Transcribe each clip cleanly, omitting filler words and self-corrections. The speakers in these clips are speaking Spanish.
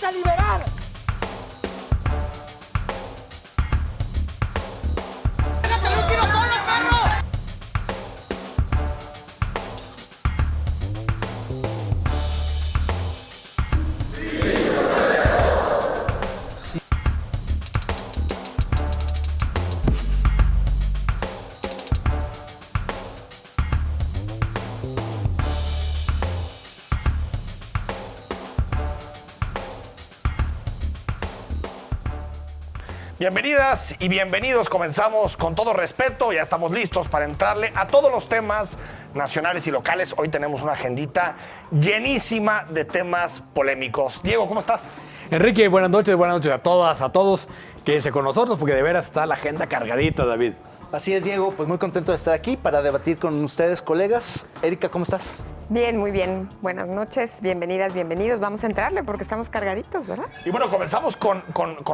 vamos a liberar. ¡Déjate un tiro solo, perro! Bienvenidas y bienvenidos. Comenzamos con todo respeto. Ya estamos listos para entrarle a todos los temas nacionales y locales. Hoy tenemos una agendita llenísima de temas polémicos. Diego, ¿cómo estás? Enrique, buenas noches a todas, a todos. Quédense con nosotros porque de veras está la agenda cargadita, David. Así es, Diego, pues muy contento de estar aquí para debatir con ustedes, colegas. Erika, ¿cómo estás? Bien, muy bien. Buenas noches, bienvenidas, bienvenidos. Vamos a entrarle porque estamos cargaditos, ¿verdad? Y bueno, comenzamos con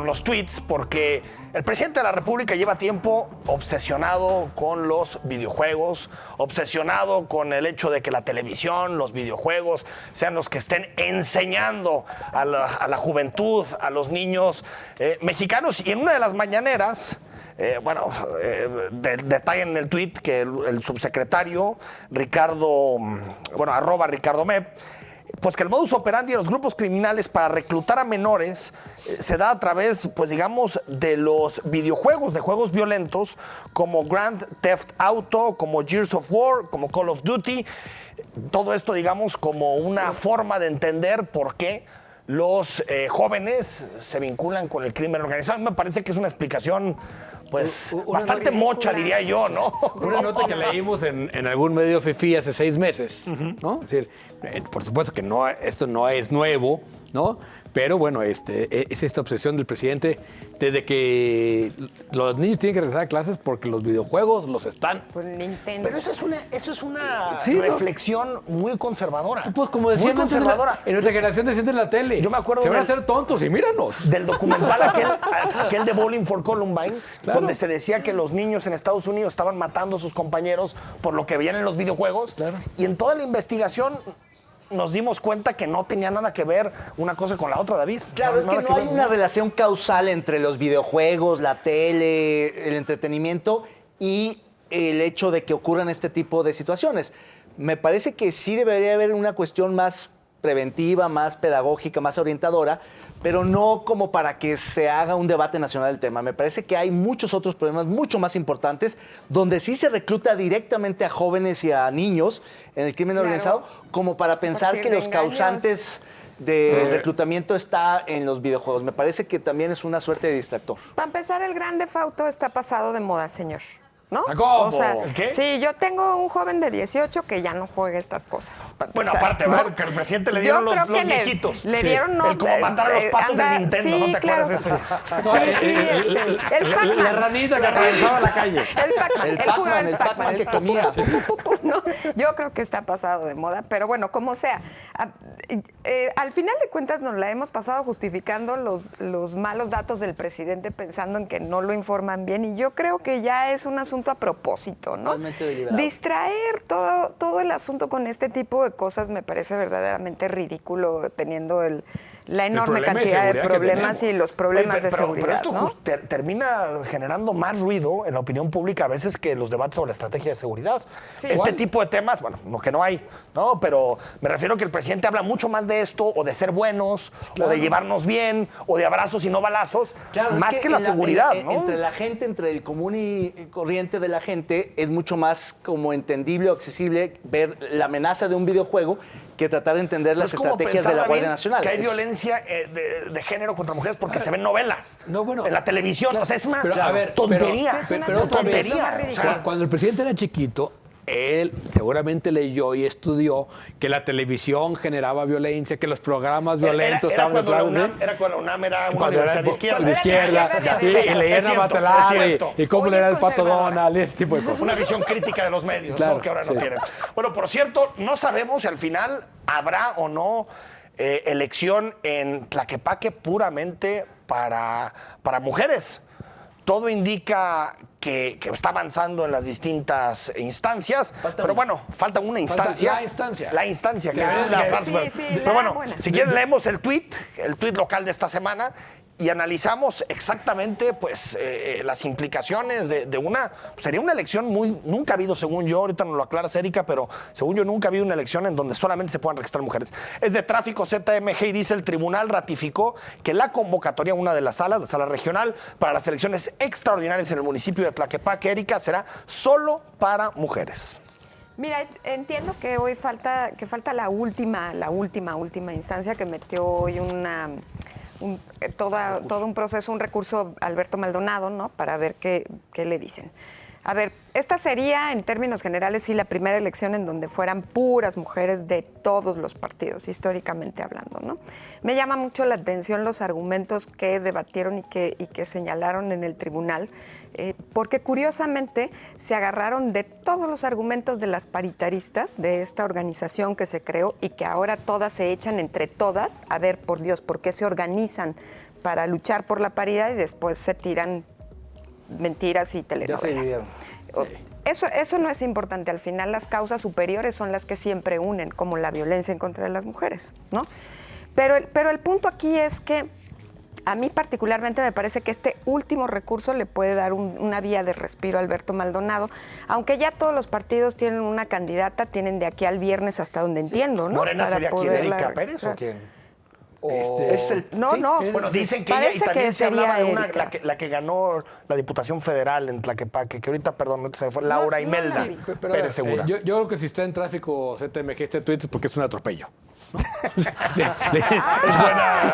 los tweets porque el presidente de la República lleva tiempo obsesionado con los videojuegos, obsesionado con el hecho de que la televisión, los videojuegos sean los que estén enseñando a la juventud, a los niños mexicanos. Y en una de las mañaneras... Detalle en el tuit que el subsecretario @Ricardo Mep, pues que el modus operandi de los grupos criminales para reclutar a menores se da a través, pues digamos, de los videojuegos, de juegos violentos como Grand Theft Auto, como Gears of War, como Call of Duty. Todo esto, digamos, como una forma de entender por qué los jóvenes se vinculan con el crimen organizado. Me parece que es una explicación pues bastante mocha, diría yo, ¿no? Una nota que leímos en algún medio FIFI hace 6 meses, ¿no? Es decir, por supuesto que esto no es nuevo, ¿no? Pero bueno, es esta obsesión del presidente desde que los niños tienen que regresar a clases porque los videojuegos los están. Por Nintendo. Pero eso es una Sí, reflexión muy conservadora. Pues como decían muy antes, conservadora. en nuestra generación decían en la tele. Yo me acuerdo que van a del- ser tontos y míranos. Del documental aquel de Bowling for Columbine, Claro. donde se decía que los niños en Estados Unidos estaban matando a sus compañeros por lo que veían en los videojuegos. Claro. Y en toda la investigación nos dimos cuenta que no tenía nada que ver una cosa con la otra, David. Claro, es que Nada no hay ver. una relación causal entre los videojuegos, la tele, el entretenimiento y el hecho de que ocurran este tipo de situaciones. Me parece que sí debería haber una cuestión más preventiva, más pedagógica, más orientadora, pero no como para que se haga un debate nacional del tema. Me parece que hay muchos otros problemas mucho más importantes donde sí se recluta directamente a jóvenes y a niños en el crimen Claro. organizado como para pensar partir que de los engaños. causantes del reclutamiento está en los videojuegos. Me parece que también es una suerte de distractor. Para empezar, el Grand Theft Auto está pasado de moda, señor. ¿No? ¿Cómo? O sea, ¿El qué? sí, yo tengo un joven de 18 que ya no juega estas cosas. para Bueno, empezar, aparte, ¿no? ¿verdad? Que al presidente le Yo dieron los creo que viejitos. le dieron, no, El como matar a los patos de Nintendo, sí, ¿no te claro. acuerdas de ese? Sí, el Pac-Man. La ranita que atravesaba la calle. El Pac-Man. El Él jugaba Pac-Man, el Pac-Man que pu, comía. pu, pu, pu, pu, ¿no? Yo creo que está pasado de moda, pero bueno, como sea. Al final de cuentas nos la hemos pasado justificando los malos datos del presidente pensando en que no lo informan bien y yo creo que ya es un asunto a propósito, ¿no? Totalmente deliberado. Distraer todo el asunto con este tipo de cosas me parece verdaderamente ridículo teniendo la enorme problema de cantidad de seguridad que problemas tenemos. y los problemas Oye, de pero seguridad, esto ¿no? termina generando más ruido en la opinión pública a veces que los debates sobre la estrategia de seguridad. Sí. Este Igual. tipo de temas, bueno, no que no hay, ¿no? Pero me refiero a que el presidente habla mucho más de esto, o de ser buenos, o de llevarnos bien, o de abrazos y no balazos, Claro, es más que la en seguridad, ¿no? Entre la gente, entre el común y corriente de la gente, es mucho más como entendible o accesible ver la amenaza de un videojuego que tratar de entender las Es como estrategias pensar, de la David, Guardia Nacional. que hay Es- violencia de género contra mujeres porque se ven novelas. No, bueno, en la televisión. claro, o sea, es una pero, a ver, tontería. Sí, es una pero otra vez, tontería, es lo más O ridículo. sea, Cuando el presidente era chiquito, él seguramente leyó y estudió que la televisión generaba violencia, que los programas violentos era estaban cuando la detrás de- UNAM, era cuando la UNAM era una Cuando era universidad de izquierda. de izquierda, y leía Es a cierto, Batelari, es cierto. y cómo Hoy leer es al Pato conservadora. Donald, ese tipo de cosas. Una visión crítica de los medios, Claro, ¿no? Que ahora no sí. tienen. Bueno, por cierto, no sabemos si al final habrá o no elección en Tlaquepaque puramente para mujeres. todo indica que está avanzando en las distintas instancias. Pero bueno, falta una instancia. la instancia. La instancia, que Claro. es la Sí, parte. sí, Pero la bueno, buena. si quieren leemos el tuit local de esta semana, y analizamos exactamente pues las implicaciones de una... Sería una elección nunca ha habido, según yo, ahorita nos lo aclaras, Erika, pero según yo nunca ha habido una elección en donde solamente se puedan registrar mujeres. Es de Tráfico ZMG y dice: el tribunal ratificó que la convocatoria a una de las salas, la sala regional, para las elecciones extraordinarias en el municipio de Tlaquepaque, Erika, será solo para mujeres. Mira, entiendo que hoy falta la última instancia que metió hoy todo un proceso, un recurso Alberto Maldonado, ¿no? Para ver qué le dicen. A ver, esta sería, en términos generales, sí, la primera elección en donde fueran puras mujeres de todos los partidos, históricamente hablando, ¿no? Me llama mucho la atención los argumentos que debatieron y que señalaron en el tribunal, porque curiosamente se agarraron de todos los argumentos de las paritaristas, de esta organización que se creó y que ahora todas se echan entre todas, a ver, por Dios, ¿por qué se organizan para luchar por la paridad y después se tiran mentiras y telenovelas? Eso no es importante. Al final las causas superiores son las que siempre unen, como la violencia en contra de las mujeres, ¿no? Pero el punto aquí es que a mí particularmente me parece que este último recurso le puede dar una vía de respiro a Alberto Maldonado, aunque ya todos los partidos tienen una candidata, tienen de aquí al viernes, hasta donde entiendo, ¿no? ¿Morena Para sería quién, poderla Erika Pérez registrar. o quién? Es el, No, sí. no. Bueno, dicen que ella, y Parece también que se hablaba de sería una, Erika. la que ganó la Diputación Federal en Tlaquepaque, que ahorita, perdón, se me fue, Laura no la Imelda vi. Pero, Pérez Segura. yo creo que si está en Tráfico ZMG este tuit es porque es un atropello.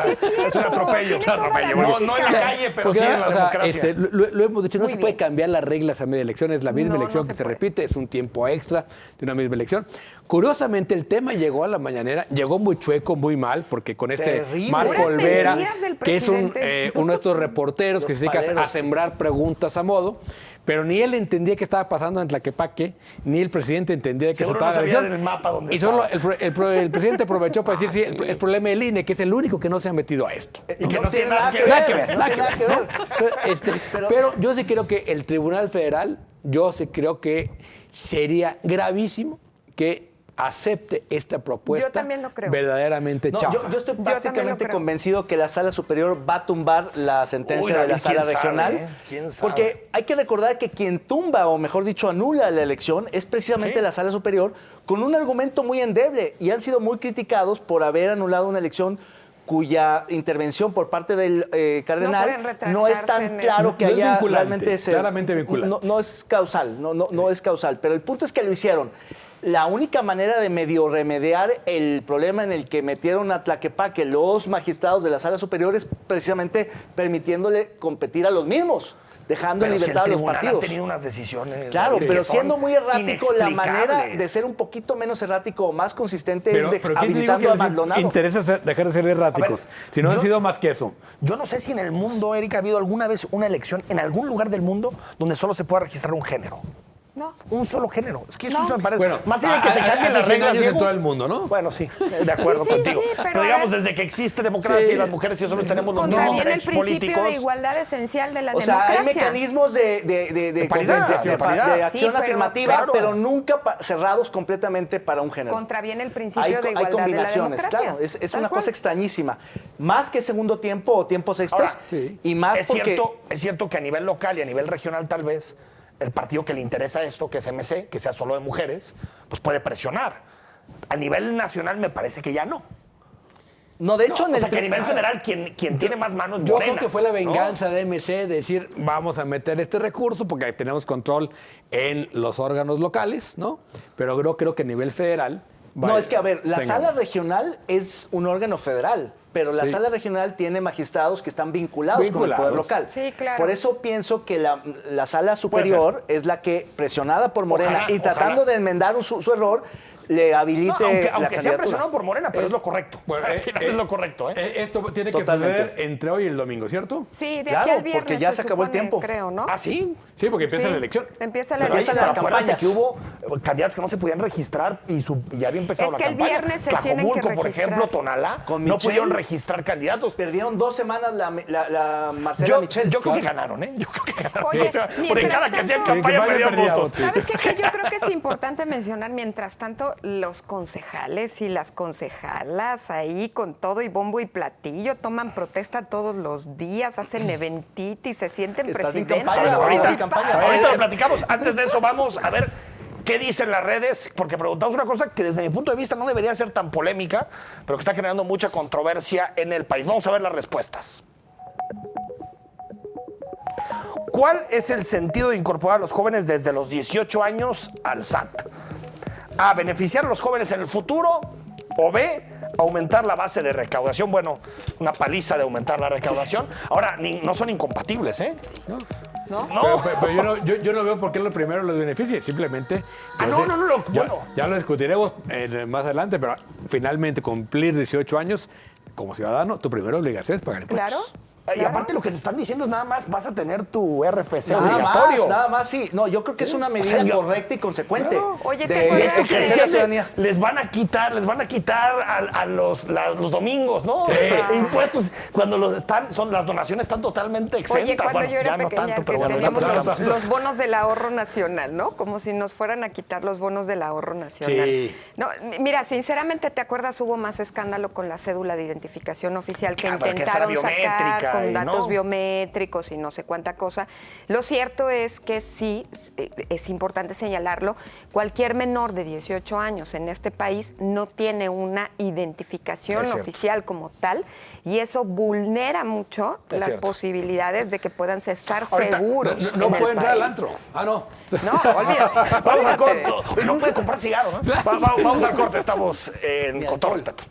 Sí, es cierto. Es un atropello. Tiene toda la No en la lógica. calle, pero Porque, sí en la o sea, democracia. lo hemos dicho, no Muy se puede bien. cambiar las reglas a media elección, es la misma No, elección no que se se puede. repite, es un tiempo extra de una misma elección. Curiosamente, el tema llegó a la mañanera, llegó muy chueco, muy mal, porque con este Terrible. Marco Puras Olvera, mentiras del que es presidente. uno de estos reporteros que Los se dedica a paleros. sembrar preguntas a modo, pero ni él entendía qué estaba pasando en Tlaquepaque, ni el presidente entendía que Seguro se no estaba sabía del mapa dónde y solo estaba. el presidente aprovechó para decir, sí, el problema del INE, que es el único que no se ha metido a esto. Y que no tiene nada que Nada que ver. ver, No tiene nada que ver. Pero yo sí creo que el Tribunal Federal, yo sí creo que sería gravísimo que acepte esta propuesta. Yo también lo creo. Verdaderamente No, chafa. yo estoy Yo también lo prácticamente creo. convencido que la sala superior va a tumbar la sentencia Uy, de la David, sala ¿quién sabe, regional. ¿Quién sabe? Porque hay que recordar que quien tumba, o mejor dicho, anula la elección, es precisamente Sí. la sala superior, con un argumento muy endeble. Y han sido muy criticados por haber anulado una elección cuya intervención por parte del cardenal pueden retractarse no es tan en claro eso. que No es haya vinculante, realmente claramente vinculante. no es causal, no es causal. Pero el punto es que lo hicieron. La única manera de medio remediar el problema en el que metieron a Tlaquepaque los magistrados de la sala superior es precisamente permitiéndole competir a los mismos, dejando Pero en si libertad a el los tribunal ha partidos. tenido unas decisiones. Claro, David, pero que son siendo muy errático, la manera inexplicables. de ser un poquito menos errático o más consistente pero es ¿quién te dijo habilitando que a les Maldonado. interesa dejar de ser erráticos? A ver, Si no han yo- sido más que eso. Yo no sé si en el mundo, Erika, ha habido alguna vez una elección en algún lugar del mundo donde solo se pueda registrar un género. No. Un solo género. Es que eso No. se me parece. Bueno, más allá de que se cambien hace las 100 reglas años en Diego. todo el mundo, ¿no? Bueno, sí, de acuerdo Sí, sí, contigo. sí, pero digamos, a ver, desde que existe democracia sí. y las mujeres y los hombres tenemos los mismos Contraviene el derechos principio políticos. de igualdad esencial de la O sea, hay democracia. mecanismos de paridad, competencia, de paridad. de Sí, acción pero- afirmativa, claro. pero nunca cerrados completamente para un género. Contraviene el principio Hay de igualdad de la combinaciones, democracia. claro, es Tal una cual. cosa extrañísima. Más que segundo tiempo o tiempos extras, Ahora, sí. y más Es porque... cierto que a nivel local y a nivel regional tal vez el partido que le interesa esto, que es MC, que sea solo de mujeres, pues puede presionar. A nivel nacional me parece que ya no. No, de hecho, O sea, que a nivel federal quien tiene más manos es Yo Morena, creo que fue la ¿no? venganza de MC de decir, vamos a meter este recurso porque tenemos control en los órganos locales, ¿no? Pero creo que a nivel federal... No, vaya, es que, a ver, la tengan. sala regional es un órgano federal, pero la Sí. sala regional tiene magistrados que están vinculados con el Vinculados. poder local. Sí, claro. Por eso pienso que la sala superior es la que, presionada por Morena Ojalá, y tratando ojalá. de enmendar su error, le habilite No, aunque la sea candidatura. presionado por Morena, pero es lo correcto. Bueno, es lo correcto, ¿eh? Esto tiene que Totalmente. suceder entre hoy y el domingo, ¿cierto? Sí, de Claro, aquí al viernes porque ya se acabó el supone, tiempo. creo, ¿no? ¿Ah, sí? Sí, porque empieza Sí, la elección. Empieza la Pero ahí Empiezan elección. las acuérdate campañas. que hubo candidatos que no se podían registrar y ya había empezado Es la que el campaña. viernes se tienen que Tlajomulco, por registrar. ejemplo, Tonalá, Con no Michelle. pudieron registrar candidatos. Perdieron 2 semanas la Marcela Yo Michel. creo que ganaron, ¿eh? Yo creo que ganaron. Oye, O sea, porque mientras cada que hacían tanto- campaña Que perdían perdía votos. votos. ¿Sabes qué? Que yo creo que es importante mencionar, mientras tanto, los concejales y las concejalas ahí con todo y bombo y platillo toman protesta todos los días, hacen eventitis, se sienten Estás en presidentes. campaña, Ahorita, estás en campaña. ahorita lo platicamos. Antes de eso, vamos a ver qué dicen las redes, porque preguntamos una cosa que desde mi punto de vista no debería ser tan polémica, pero que está generando mucha controversia en el país. Vamos a ver las respuestas. ¿Cuál es el sentido de incorporar a los jóvenes desde los 18 años al SAT? A, beneficiar a los jóvenes en el futuro, o B, aumentar la base de recaudación. Bueno, una paliza de aumentar la recaudación. Ahora, no son incompatibles, ¿eh? ¿No? Pero yo no veo por qué lo primero los beneficie. Simplemente. Ah, yo no, bueno. Ya lo discutiremos más adelante, pero finalmente cumplir 18 años como ciudadano, tu primera obligación es pagar impuestos. Claro. Y aparte lo que te están diciendo es nada más vas a tener tu RFC Nada obligatorio. más, nada más, sí. No, yo creo que es una medida yo- correcta y consecuente. Claro. Oye, ¿te de acuerdas Esto que que ejercer la decían ciudadanía. les van a quitar a los domingos, ¿no? Impuestos. Cuando las donaciones están totalmente exentas. Oye, cuando Bueno, yo era ya no pequeña, tanto, que pero bueno, teníamos ya no los bonos del ahorro nacional, ¿no? Como si nos fueran a quitar los bonos del ahorro nacional. Sí. No, mira, sinceramente, ¿te acuerdas? Hubo más escándalo con la cédula de identificación oficial que Claro, pero que esa intentaron era sacar biométrica con y datos no. biométricos y no sé cuánta cosa. Lo cierto es que sí, es importante señalarlo, cualquier menor de 18 años en este país no tiene una identificación Es cierto. oficial como tal y eso vulnera mucho Es las cierto. posibilidades de que puedan estar Ahorita, seguros. No en el puede entrar al país. antro. Ah, no. No, olvídate. Vamos al olvídate corte. de eso. No puede comprar cigarro, ¿no? Vamos al corte. Estamos con todo respeto.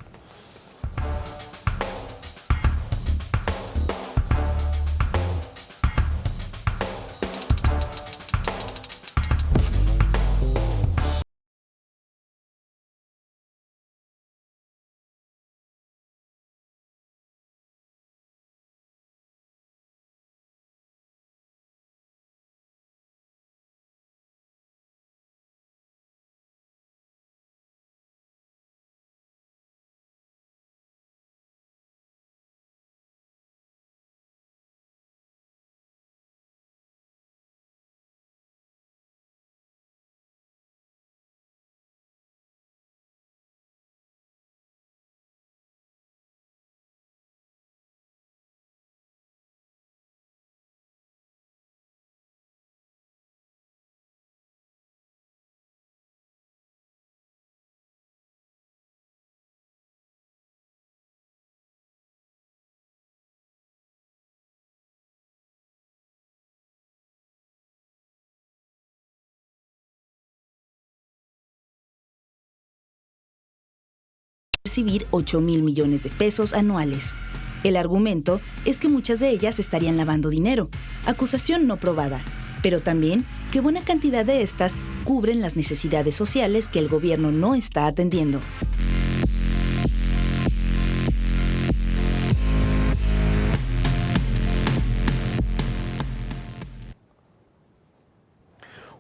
Recibir 8,000 millones de pesos anuales. El argumento es que muchas de ellas estarían lavando dinero, acusación no probada, pero también que buena cantidad de estas cubren las necesidades sociales que el gobierno no está atendiendo.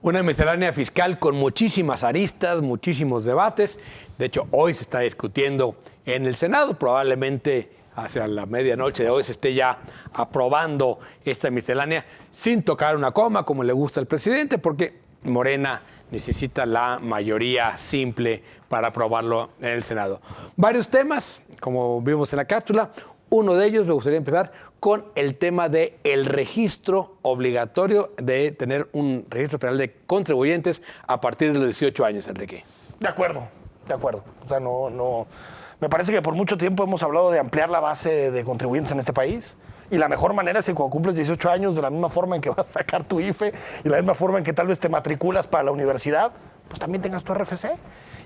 Una miscelánea fiscal con muchísimas aristas, muchísimos debates. De hecho, hoy se está discutiendo en el Senado. Probablemente hacia la medianoche de hoy se esté ya aprobando esta miscelánea sin tocar una coma, como le gusta al presidente, porque Morena necesita la mayoría simple para aprobarlo en el Senado. Varios temas, como vimos en la cápsula. Uno de ellos me gustaría empezar con el tema del registro obligatorio de tener un registro federal de contribuyentes a partir de los 18 años, Enrique. De acuerdo. O sea, no. Me parece que por mucho tiempo hemos hablado de ampliar la base de contribuyentes en este país. Y la mejor manera es que cuando cumples 18 años, de la misma forma en que vas a sacar tu IFE y la misma forma en que tal vez te matriculas para la universidad, pues también tengas tu RFC.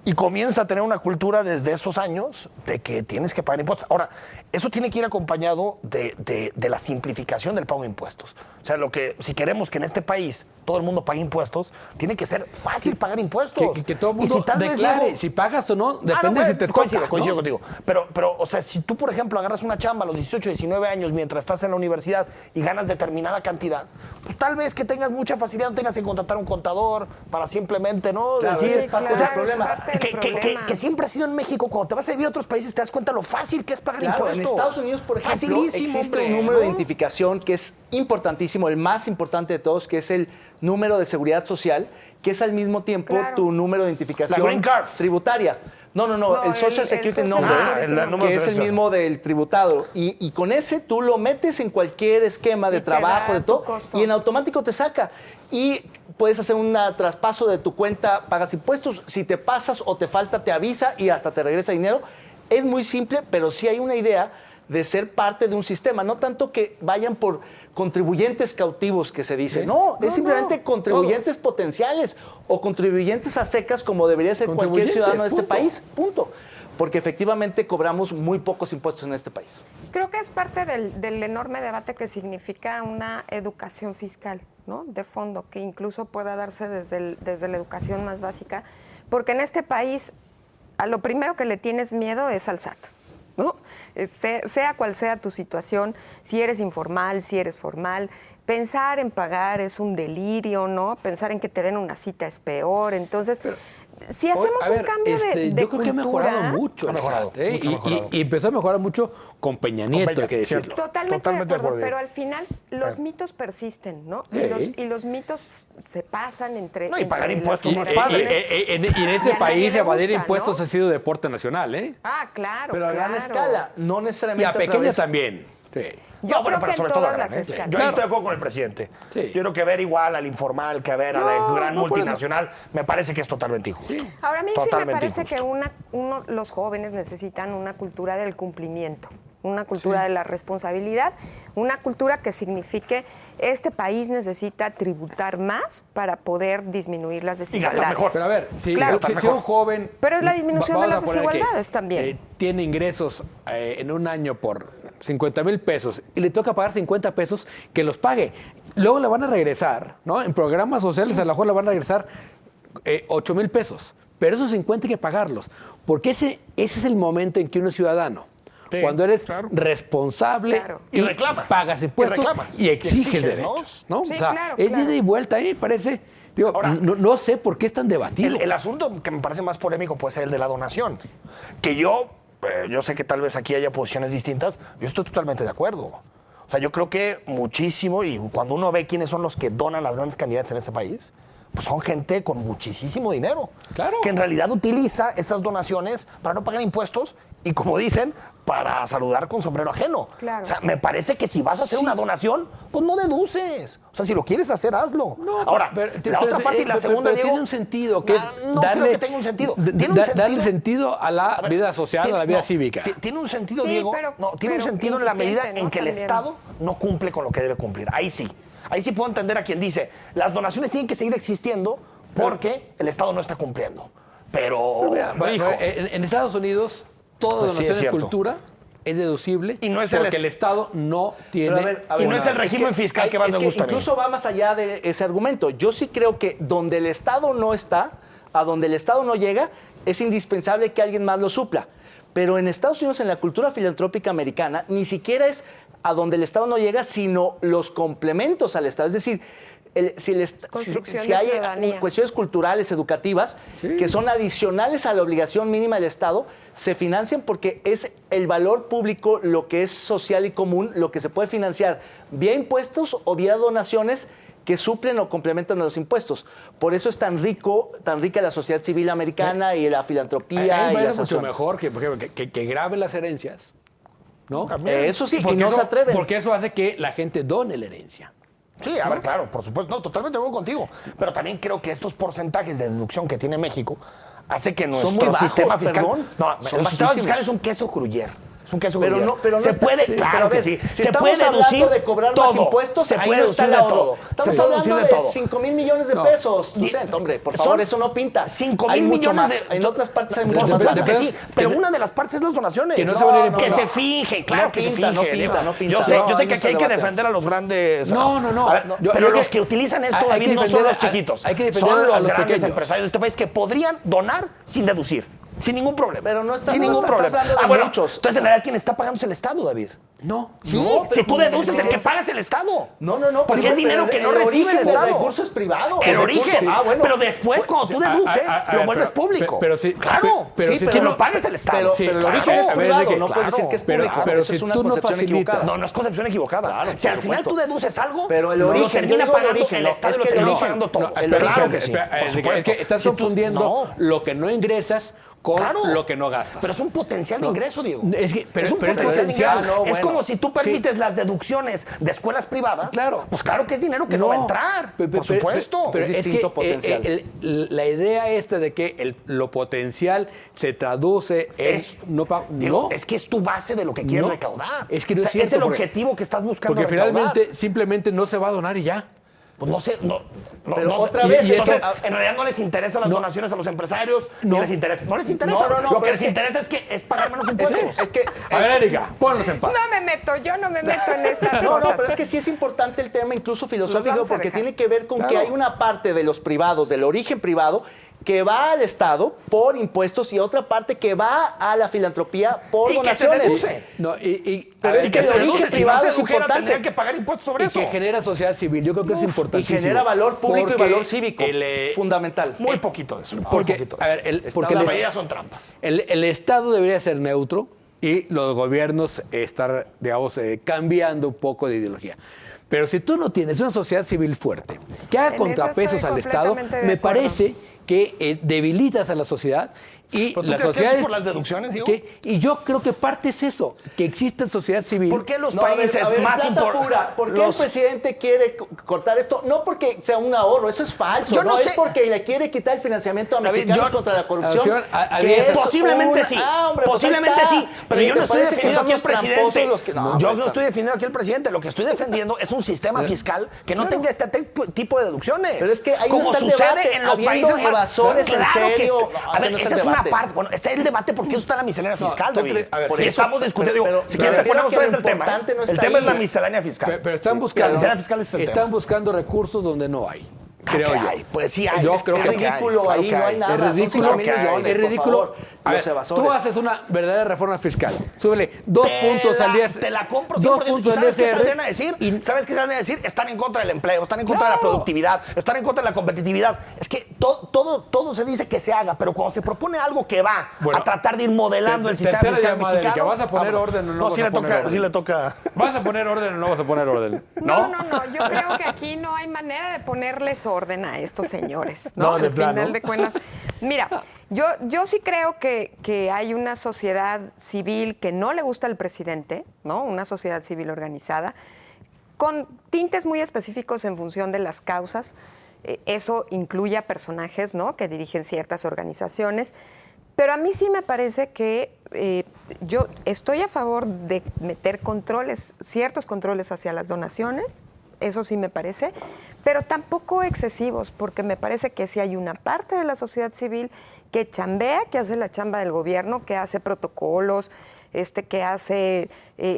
y comienza a tener una cultura desde esos años de que tienes que pagar impuestos. Ahora, eso tiene que ir acompañado de la simplificación del pago de impuestos. O sea, si queremos que en este país todo el mundo pague impuestos, tiene que ser fácil pagar impuestos. Que todo el Y mundo tal vez declare digo- si pagas o no, depende no, si te coincido, toca, coincido ¿no? contigo. Pero, o sea, si tú, por ejemplo, agarras una chamba a los 18, 19 años mientras estás en la universidad y ganas determinada cantidad, pues tal vez que tengas mucha facilidad, no tengas que contratar un contador para simplemente, ¿no? Claro, decir, ese es parte o sea, del problema. es parte del problema. que siempre ha sido en México, cuando te vas a vivir a otros países te das cuenta lo fácil que es pagar Claro, impuestos. en Estados Unidos, por ejemplo, Facilísimo, existe hombre, un número de ¿no? identificación que es importantísimo, el más importante de todos, que es el número de seguridad social, que es al mismo tiempo Claro. tu número de identificación La green card. tributaria. No, el Social Security Social Number, Security el número que de es el seguridad. mismo del tributado. Y con ese tú lo metes en cualquier esquema de Y te trabajo, da de tu todo, costo. y en automático te saca. Y puedes hacer un traspaso de tu cuenta, pagas impuestos. Si te pasas o te falta, te avisa y hasta te regresa dinero. Es muy simple, pero sí hay una idea de ser parte de un sistema, no tanto que vayan por contribuyentes cautivos que se dice, ¿Sí? no, No, es simplemente no, contribuyentes potenciales o contribuyentes a secas como debería ser cualquier Contribuyentes, ciudadano de este punto. país, punto. Porque efectivamente cobramos muy pocos impuestos en este país. Creo que es parte del enorme debate que significa una educación fiscal, ¿no? De fondo, que incluso pueda darse desde la educación más básica, porque en este país a lo primero que le tienes miedo es al SAT, ¿no? Sea cual sea tu situación, si eres informal, si eres formal, pensar en pagar es un delirio, ¿no? Pensar en que te den una cita es peor. Entonces, si hacemos A ver, un cambio de yo creo que ha cultura, mejorado mucho. Ha mejorado, el SAT, mucho mejorado. Y empezó a mejorar mucho con Peña Nieto, hay que decirlo. Totalmente de acuerdo, Diego. pero al final los mitos persisten, ¿no? Sí. Y los mitos se pasan entre. No, y pagar entre impuestos las no es padre. generaciones. Y en Y este a país nadie le evadir gusta, impuestos ¿no? ha sido deporte nacional, ¿eh? Ah, claro. Pero a gran claro. escala, no Y necesariamente a pequeña través- también. Sí. Yo creo que pero en sobre todo todas a las gran, ¿eh? escalas. Yo ahí estoy de acuerdo con el presidente. Sí. Yo creo que ver igual al informal que ver a la gran multinacional me parece que es totalmente injusto. Ahora, a mí sí me Totalmente parece injusto. que los jóvenes necesitan una cultura del cumplimiento, una cultura de la responsabilidad, una cultura que signifique este país necesita tributar más para poder disminuir las gastar desigualdades. mejor. Pero a ver, si, Claro. si un joven... Pero es la disminución de vamos las a poner que, desigualdades también. tiene ingresos en un año por 50,000 pesos y le toca pagar 50 pesos, que los pague. Luego le van a regresar, ¿no? En programas sociales a lo mejor le van a regresar 8,000 pesos. Pero esos 50 hay que pagarlos. Porque ese es el momento en que uno es ciudadano. Sí, Cuando eres claro. responsable Claro. Y reclamas. pagas impuestos Y reclamas. y exiges, Y exiges, ¿no? derechos. ¿no? Sí, o sea, claro, es claro. ida y vuelta, parece... Digo, Ahora, no sé por qué es tan debatido. El asunto que me parece más polémico puede ser el de la donación. Que yo sé que tal vez aquí haya posiciones distintas, yo estoy totalmente de acuerdo. O sea, yo creo que muchísimo, y cuando uno ve quiénes son los que donan las grandes cantidades en este país, pues son gente con muchísimo dinero. Claro. Que en realidad utiliza esas donaciones para no pagar impuestos y, como dicen, para saludar con sombrero ajeno. Claro. O sea, me parece que si vas a hacer una donación, pues no deduces. O sea, si lo quieres hacer, hazlo. Ahora, la otra parte y la segunda, pero Diego, tiene un sentido, que es no darle, creo que tenga un sentido. Tiene un darle sentido a la ver, vida social, a la vida cívica. Tiene un sentido, Sí, Diego. pero- Tiene un pero sentido en la medida incipiente, en ¿no? que el También. Estado no cumple con lo que debe cumplir. Ahí sí. Ahí sí puedo entender a quien dice, las donaciones tienen que seguir existiendo porque el Estado no está cumpliendo. Pero, Mira, hijo, en Estados Unidos, toda Pues sí, donación es de cierto. cultura es deducible Y no es porque el Estado no tiene... Pero a ver, Y no es el régimen fiscal que más me gusta a mí. Incluso va más allá de ese argumento. Yo sí creo que donde el Estado no está, a donde el Estado no llega, es indispensable que alguien más lo supla. Pero en Estados Unidos, en la cultura filantrópica americana, ni siquiera es a donde el Estado no llega, sino los complementos al Estado. Es decir, Construcción si de hay ciudadanía. cuestiones culturales, educativas, que son adicionales a la obligación mínima del Estado, se financian porque es el valor público, lo que es social y común, lo que se puede financiar vía impuestos o vía donaciones que suplen o complementan a los impuestos. Por eso es tan rica la sociedad civil americana y la A mí filantropía me y parece las mucho acciones. mejor que, por ejemplo, que grabe las herencias, ¿no? Eso sí, y Porque no eso, se atreven. Porque eso hace que la gente done la herencia. Sí, a ver, claro, por supuesto. No, totalmente de acuerdo contigo. Pero también creo que estos porcentajes de deducción que tiene México hace que nuestro muy bajos, sistema fiscal... perdón. No, Son el sistema bajísimos. fiscal es un queso gruyere. Es un queso Pero gruyere. no, pero no se está- puede, sí, claro pero a que ver, sí. si Se estamos puede hablando deducir de cobrar todo. más impuestos, se ahí puede no deducir está de el ahorro. todo. Estamos Se puede deducir hablando de todo. 5,000 millones de pesos. Lucent, hombre, por favor, eso no pinta. 5,000 Hay mucho millones más. En otras partes hay mucho Por más. supuesto que Depende- sí, pero que- una de las partes es las donaciones. que no se van a ir en que pos- se no. finge, claro No que se pinta, finge. no pinta, digo. no pinta. Yo sé, No, yo sé ahí que no aquí se hay que debate. defender a los grandes. No. A ver, Yo- pero yo los que- que utilizan esto, hay David, que no son defender los chiquitos. hay que defender son a los los grandes pequeños. empresarios de este país que podrían donar sin deducir. Sin ningún problema. Pero no está- sin no ningún estás problema. hablando de Bueno, muchos. entonces en realidad quien está pagando es el Estado, David. No. Sí, No, si pero tú deduces, no, el que es- paga es el Estado. No. Porque Sí, es dinero pero que no recibe el origen Estado. del recurso es privado. El origen. Bueno. Pero después, cuando tú deduces, lo vuelves público. pero sí, claro. pero sí, si pero tú lo no- paga es el Estado. Pero, Sí, pero el claro. origen es A ver, privado, Enrique, no puedes claro. decir que es Pero- público. pero Eso si es una tú no concepción facilitas- equivocada. No es concepción equivocada. Claro, Si al por final tú supuesto. deduces algo, Pero el lo origen, termina yo digo el pagando origen, el no, Estado es y lo que el termina origen- pagando todo. Espera, Claro que sí. espera, por es supuesto. que estás Si tú- confundiendo no. lo que no ingresas con Claro. lo que no gastas. Pero es un potencial de ingreso, Diego. Es que- pero- es un pero es potencial de potencial. ingreso. No, Es bueno. como si tú permites las deducciones de escuelas privadas. Claro. Pues claro que es dinero que no va a entrar. Por supuesto. Pero Es es distinto que, potencial. la idea esta de que lo potencial se traduce en Es- no pa- Digo, no. es que es tu base de lo que quieres No. recaudar. Es que no O es sea, es cierto, el porque- objetivo que estás buscando Porque recaudar. finalmente simplemente no se va a donar y ya. Pues no sé, no. Pero no otra sé. vez, entonces, es que- en realidad no les interesan las donaciones a los empresarios, No. ni les interesa. No les interesa. No, lo pero que les es que- interesa es pagar menos impuestos. Es que A ver, Erika, ponlos en paz. No me meto, yo no me meto en estas No, cosas. pero es que sí es importante el tema, incluso Los filosófico, vamos a porque dejar. tiene que ver con que Claro. hay una parte de los privados, del origen privado, que va al Estado por impuestos y otra parte que va a la filantropía por Y que se donaciones. deduce. No, Pero a es ver, que el se origen deduce. privado si no es se dedujera, importante. tendrían que pagar impuestos sobre y eso. que genera sociedad civil. Yo creo que es Y importantísimo. genera valor público y Porque valor cívico. el, fundamental. Muy poquito de eso. muy porque, poquito. a ver, porque la el- mayoría son trampas. el Estado debería ser neutro y los gobiernos estar, digamos, cambiando un poco de ideología. Pero si tú no tienes una sociedad civil fuerte que haga En eso contrapesos estoy al Estado, completamente de me acuerdo. parece que debilitas a la sociedad y ¿Pero tú las crees que es sociedades por las deducciones, Diego? y yo creo que parte es eso, que existe sociedad civil. ¿Por qué los No, a ver, países a ver, más plata importantes? pura, ¿por qué el presidente quiere cortar esto? No porque sea un ahorro, eso es falso. Yo no es sé. porque le quiere quitar el financiamiento a David, mexicanos yo- contra la corrupción. a que ver, es Posiblemente un- sí. hombre, pues ahí Posiblemente está. sí. Pero ¿Y yo te no estoy parece que defendiendo son aquí al los tramposos presidente. los que- no, yo pues no está. estoy defendiendo aquí al presidente. Lo que estoy defendiendo es un sistema fiscal que no tenga este tipo de deducciones. Pero es que ahí no como está el sucede debate, en los habiendo países más. evasores en Claro que serio. está. No, A ese ver, no es esa el es una debate. parte. Bueno, está el debate porque eso está en la miscelánea fiscal, ¿tú David. crees? A ver, Por sí, estamos discutiendo. pero- Si pero quieres te refiero ponemos que otra vez lo el tema. importante no El está tema es la ahí. miscelánea fiscal. Pero están La buscando, miscelánea fiscal es el están tema. buscando recursos donde no hay. Creo ¿Qué yo. hay? Pues sí hay. Yo Es creo que claro hay. hay. ridículo, Claro ahí que no hay hay. nada. Es son ridículo. 5,000 millones, Es por ridículo. favor. A ver, Los evasores. tú haces una verdadera reforma fiscal. Súbele 2 puntos al día. Te la compro 2 100%. puntos ¿Y al sabes qué ISR, salen a decir? y- ¿Sabes qué salen a decir? Están en contra del empleo, están en contra de la Claro. productividad, están en contra de la competitividad. Es que todo se dice que se haga, pero cuando se propone algo que va Bueno, a tratar de ir modelando el sistema tercera fiscal llamada, Erika, mexicano. ¿vas a poner vámonos. orden o no vas sí a le poner toca, orden? sí le toca. ¿Vas a poner orden o no vas a poner orden? No, yo creo que aquí no hay manera de ponerles orden a estos señores, ¿no? No, de Al plano. final de cuentas. Mira, yo sí creo que hay una sociedad civil que no le gusta al presidente, ¿no? Una sociedad civil organizada, con tintes muy específicos en función de las causas. Eso incluye a personajes, ¿no?, que dirigen ciertas organizaciones. Pero a mí sí me parece que yo estoy a favor de meter controles, ciertos controles hacia las donaciones, eso sí me parece, pero tampoco excesivos, porque me parece que sí hay una parte de la sociedad civil que chambea, que hace la chamba del gobierno, que hace protocolos, que hace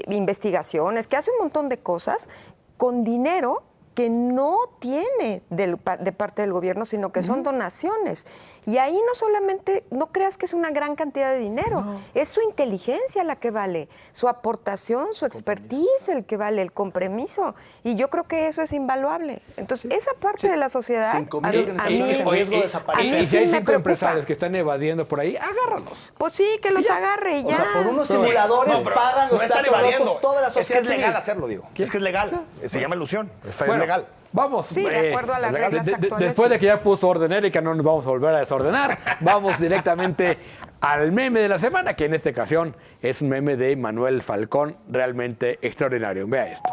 investigaciones, que hace un montón de cosas con dinero que no tiene de parte del gobierno, sino que son donaciones. Y ahí no solamente, no creas que es una gran cantidad de dinero, es su inteligencia la que vale, su aportación, su expertise el que vale, el compromiso. Y yo creo que eso es invaluable. Entonces, esa parte de la sociedad, 5,000 a mí- organizaciones en Oye, riesgo de y desaparecer. si hay me 5 preocupa. empresarios que están evadiendo por ahí, agárralos. pues sí, que los agarre y ya. O sea, por unos simuladores No, pero pagan no los están tratos evadiendo. locos toda la Es que sociedad es legal civil. hacerlo, digo. Es que es legal. Se llama ilusión. Es Bueno, legal. Vamos. Sí, de acuerdo a las reglas actuales, Después de sí. que ya puso orden Erika, no nos vamos a volver a desordenar. Vamos directamente al meme de la semana, que en esta ocasión es un meme de Manuel Falcón, realmente extraordinario. Vea esto.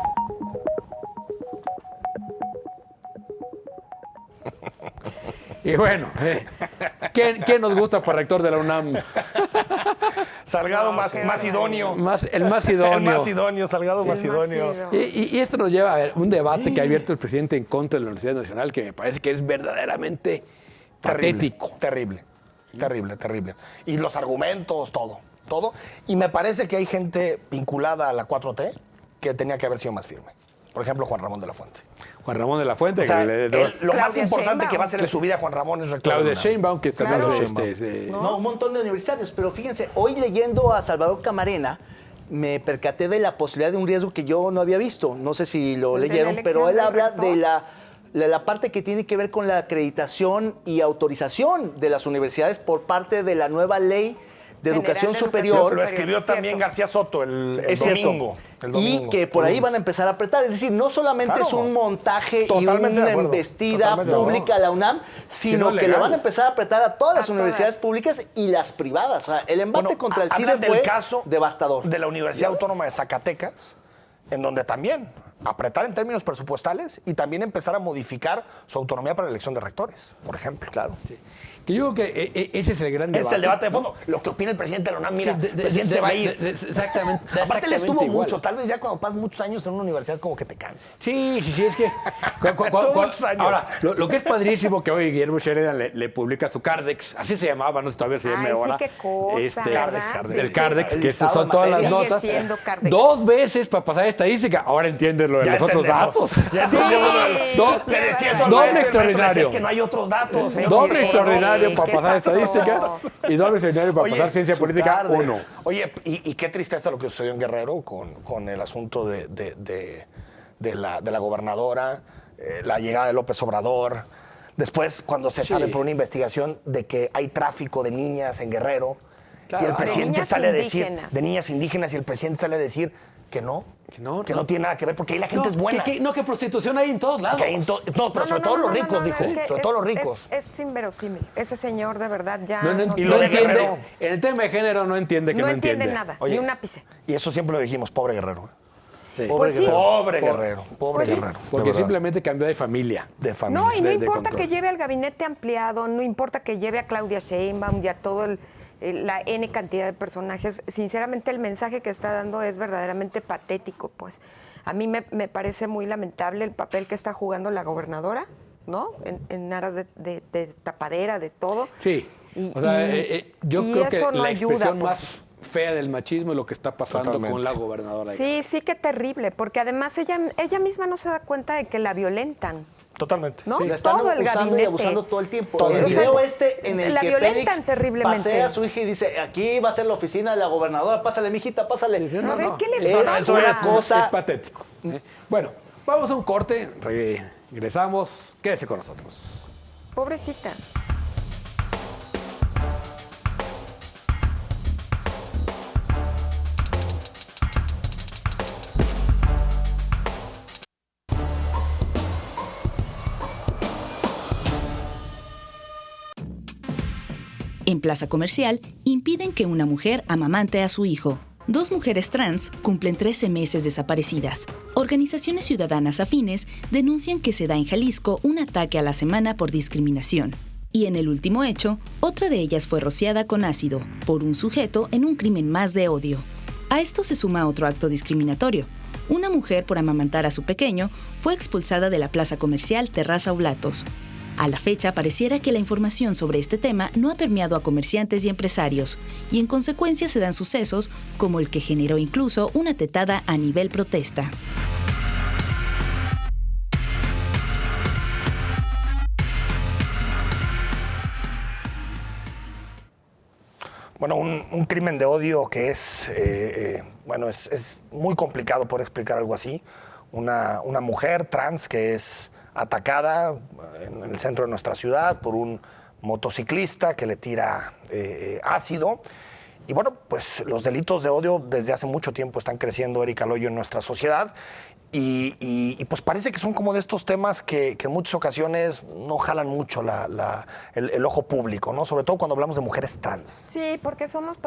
Y bueno, ¿qué nos gusta para rector de la UNAM? Salgado No, más, qué más barbaridad. idóneo. El más idóneo. El más idóneo, Salgado El más idóneo. Y esto nos lleva a ver un debate que ha abierto el presidente en contra de la Universidad Nacional, que me parece que es verdaderamente patético. Terrible, terrible, terrible. Y los argumentos, todo. Y me parece que hay gente vinculada a la 4T que tenía que haber sido más firme. Por ejemplo, Juan Ramón de la Fuente. Juan Ramón de la Fuente, O sea, lo más Claudia importante Sheinbaum. que va a hacer en su vida Juan Ramón es rector de Claudia la UNAM. Sheinbaum, que está Claro. No, un montón de universitarios, pero fíjense, hoy leyendo a Salvador Camarena, me percaté de la posibilidad de un riesgo que yo no había visto. No sé si lo ¿El de la leyeron, pero elección él del habla rector? de la parte que tiene que ver con la acreditación y autorización de las universidades por parte de la nueva ley de General educación de superior. Educación Lo escribió Cierto. también García Soto el Es cierto. domingo. El domingo. Y que por ahí El van a lunes. empezar a apretar. Es decir, no solamente Claro. es un montaje y Totalmente de una acuerdo. embestida Totalmente de pública a la UNAM, sino no, que le legal. van a empezar a apretar a todas las A universidades todas. públicas y las privadas. O sea, el embate Bueno, contra el hablan CIDE del fue caso devastador. de la Universidad Autónoma de Zacatecas, en donde también apretar en términos presupuestales y también empezar a modificar su autonomía para la elección de rectores, por ejemplo. Claro. Que yo creo que ese es el gran debate. Es el debate de fondo. Lo que opina el presidente de la UNAM, mira, Sí, el presidente se va a ir. Exactamente. Aparte, él estuvo exactamente igual. mucho. Tal vez ya cuando pasas muchos años en una universidad, como que te cansas. Sí, es que... Muchos años. Ahora, lo que es padrísimo que hoy Guillermo Sheridan le publica su Cardex, así se llamaba, no sé todavía se llama Ay, sí, ahora. qué cosa, ¿verdad? Cardex, El Sí, Cardex, sí. que El listado son de todas las materias. Sigue notas. siendo Cardex. 2 veces para pasar estadística, ahora entiendes lo de Ya los otros entendemos. datos. Ya Sí. entendemos. Le decía eso al Doble maestro, el maestro le decía, extraordinario. es que no hay otros datos. Doble Sí, extraordinario para ¿qué pasar pasó? estadística y doble extraordinario para Oye, pasar ciencia su política Cardex. 1. Oye, y qué tristeza lo que sucedió en Guerrero con el asunto de la gobernadora, la llegada de López Obrador. Después, cuando se Sí. sale por una investigación de que hay tráfico de niñas en Guerrero, Claro. y el De presidente niñas sale a decir, indígenas. de niñas indígenas, y el presidente sale a decir que no no. tiene nada que ver, porque ahí la gente es buena. Que prostitución hay en todos lados. Que hay no, pero sobre todo los ricos, dijo. es que Sobre todo los ricos. Es inverosímil. Ese señor, de verdad, ya No, Y lo de entiende, Guerrero. en el tema de género no entiende que no no entiende nada, Oye, ni un ápice. Y eso siempre lo dijimos, pobre Guerrero. Sí. Pues sí. Pobre Guerrero. Pobre Pues sí. Guerrero. de Porque verdad. simplemente cambió de familia. De familia. No, y no de importa control. que lleve al gabinete ampliado, no importa que lleve a Claudia Sheinbaum y a todo la N cantidad de personajes. Sinceramente, el mensaje que está dando es verdaderamente patético, pues. A mí me parece muy lamentable el papel que está jugando la gobernadora, ¿no? En aras de tapadera, de todo. Sí. Y- O sea, y- yo y creo que eso no la ayuda, expresión pues. más fea del machismo es lo que está pasando Totalmente. con la gobernadora. Sí, sí, qué terrible, porque además ella misma no se da cuenta de que la violentan, Totalmente. ¿no? La están Todo el usando gabinete. y abusando todo el tiempo. Todo el el video tiempo. en el La que violentan Félix terriblemente. pasea a su hija y dice, aquí va a ser la oficina de la gobernadora, pásale, mijita, pásale. A ver, ¿qué le Eso pasa? es una cosa... Es patético. Bueno, vamos a un corte, regresamos, quédese con nosotros. Pobrecita. En Plaza Comercial, impiden que una mujer amamante a su hijo. 2 mujeres trans cumplen 13 meses desaparecidas. Organizaciones ciudadanas afines denuncian que se da en Jalisco un ataque a la semana por discriminación. Y en el último hecho, otra de ellas fue rociada con ácido por un sujeto en un crimen más de odio. A esto se suma otro acto discriminatorio. Una mujer por amamantar a su pequeño fue expulsada de la plaza comercial Terraza Oblatos. A la fecha pareciera que la información sobre este tema no ha permeado a comerciantes y empresarios, y en consecuencia se dan sucesos como el que generó incluso una tetada a nivel protesta. Bueno, un crimen de odio que es, bueno, es muy complicado poder explicar algo así. Una mujer trans que es atacada en el centro de nuestra ciudad por un motociclista que le tira ácido. Y bueno, pues los delitos de odio desde hace mucho tiempo están creciendo, Erika Loyo, en nuestra sociedad. Y pues parece que son como de estos temas que en muchas ocasiones no jalan mucho el ojo público, ¿no? Sobre todo cuando hablamos de mujeres trans. Sí, porque somos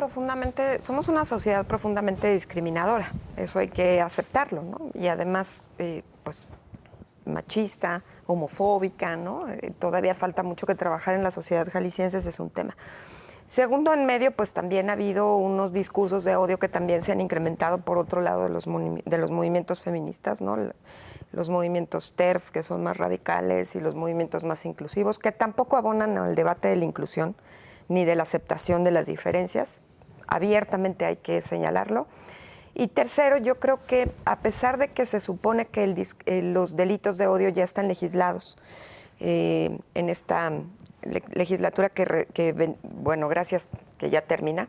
una sociedad profundamente discriminadora. Eso hay que aceptarlo, ¿no? Y además, pues, machista, homofóbica, ¿no? Todavía falta mucho que trabajar en la sociedad jalisciense, ese es un tema. Segundo, en medio, pues también ha habido unos discursos de odio que también se han incrementado por otro lado de los movimientos feministas, ¿no? Los movimientos TERF, que son más radicales, y los movimientos más inclusivos, que tampoco abonan al debate de la inclusión ni de la aceptación de las diferencias. Abiertamente hay que señalarlo. Y tercero, yo creo que a pesar de que se supone que los delitos de odio ya están legislados en esta legislatura bueno, gracias, que ya termina,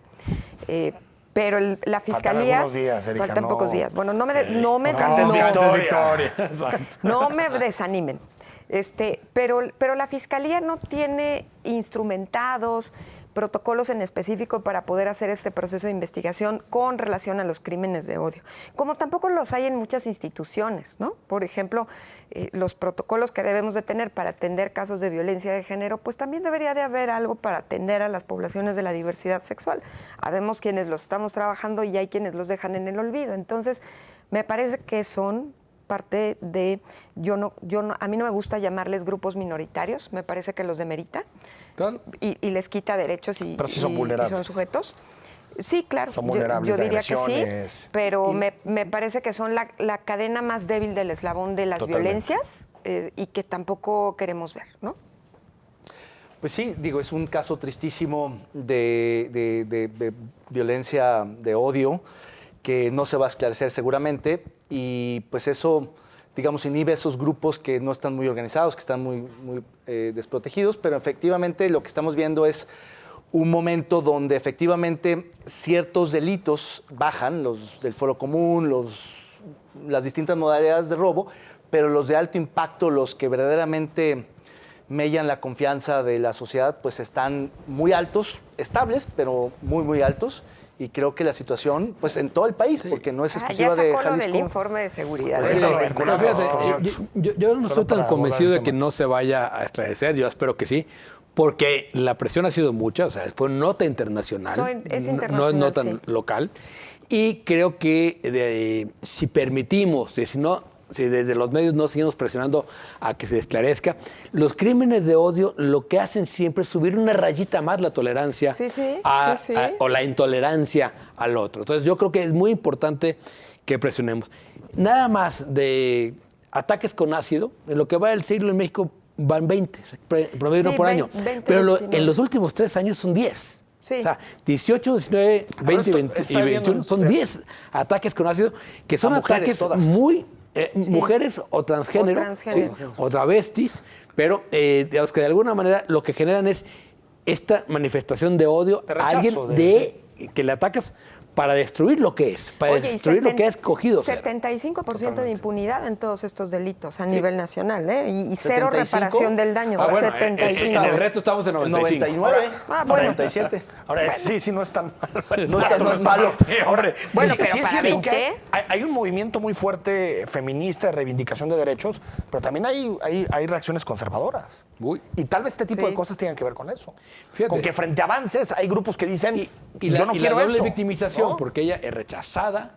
pero la Fiscalía... Faltan algunos días, Erika, faltan no. pocos días. Bueno, no me desanimen. Pero la Fiscalía no tiene instrumentados, protocolos en específico para poder hacer este proceso de investigación con relación a los crímenes de odio, como tampoco los hay en muchas instituciones, ¿no? Por ejemplo, los protocolos que debemos de tener para atender casos de violencia de género, pues también debería de haber algo para atender a las poblaciones de la diversidad sexual. Habemos quienes los estamos trabajando y hay quienes los dejan en el olvido. Entonces, me parece que son parte de, a mí no me gusta llamarles grupos minoritarios, me parece que los demerita. Claro. Y les quita derechos Pero sí son vulnerables. y son sujetos. Sí, claro, Son vulnerables yo de diría que sí, agresiones. pero me parece que son la cadena más débil del eslabón de las Totalmente. violencias y que tampoco queremos ver, ¿no? Pues sí, digo, es un caso tristísimo de violencia, de odio, que no se va a esclarecer seguramente, y pues eso, digamos, inhibe a esos grupos que no están muy organizados, que están muy desprotegidos, pero efectivamente lo que estamos viendo es un momento donde efectivamente ciertos delitos bajan, los del foro común, las distintas modalidades de robo, pero los de alto impacto, los que verdaderamente mellan la confianza de la sociedad, pues están muy altos, estables, pero muy, muy altos. Y creo que la situación, pues en todo el país, porque no es exclusiva ya de sacó lo Jalisco. del informe de seguridad. Pues sí, Pero vinculado. fíjate, yo no estoy tan para convencido abordar de el que tema. no se vaya a esclarecer, yo espero que sí, porque la presión ha sido mucha, o sea, fue nota internacional, Es no internacional, es nota sí. local, y creo que si permitimos, si desde los medios no seguimos presionando a que se esclarezca, los crímenes de odio lo que hacen siempre es subir una rayita más la tolerancia o la intolerancia al otro. Entonces yo creo que es muy importante que presionemos. Nada más de ataques con ácido, en lo que va del siglo en México van 20, promedio Sí, por año, 20, pero 29. en los últimos 3 años son 10. Sí. O sea, 18, 19, 20 y 21 son 10 ataques con ácido, que son A mujeres, ataques todas. muy... mujeres o transgénero, O transgénero. ¿sí? O travestis, pero digamos que de alguna manera lo que generan es esta manifestación de odio De a rechazo, alguien que le atacas para destruir lo que es, para Oye, y destruir lo que ha escogido. 75% de impunidad en todos estos delitos a nivel nacional, ¿eh? Y cero 75. reparación del daño. Bueno, 75. en el resto estamos en 95. 99, Ah, bueno. 97. Ahora, sí, no es tan malo. No es malo. Ahora, Bueno, sí, pero sí es para cierto que 20. hay un movimiento muy fuerte feminista de reivindicación de derechos, pero también hay reacciones conservadoras. Uy. Y tal vez este tipo Sí. de cosas tengan que ver con eso. Fíjate. Con que frente a avances hay grupos que dicen, yo no y quiero la doble eso. victimización, ¿no? porque ella es rechazada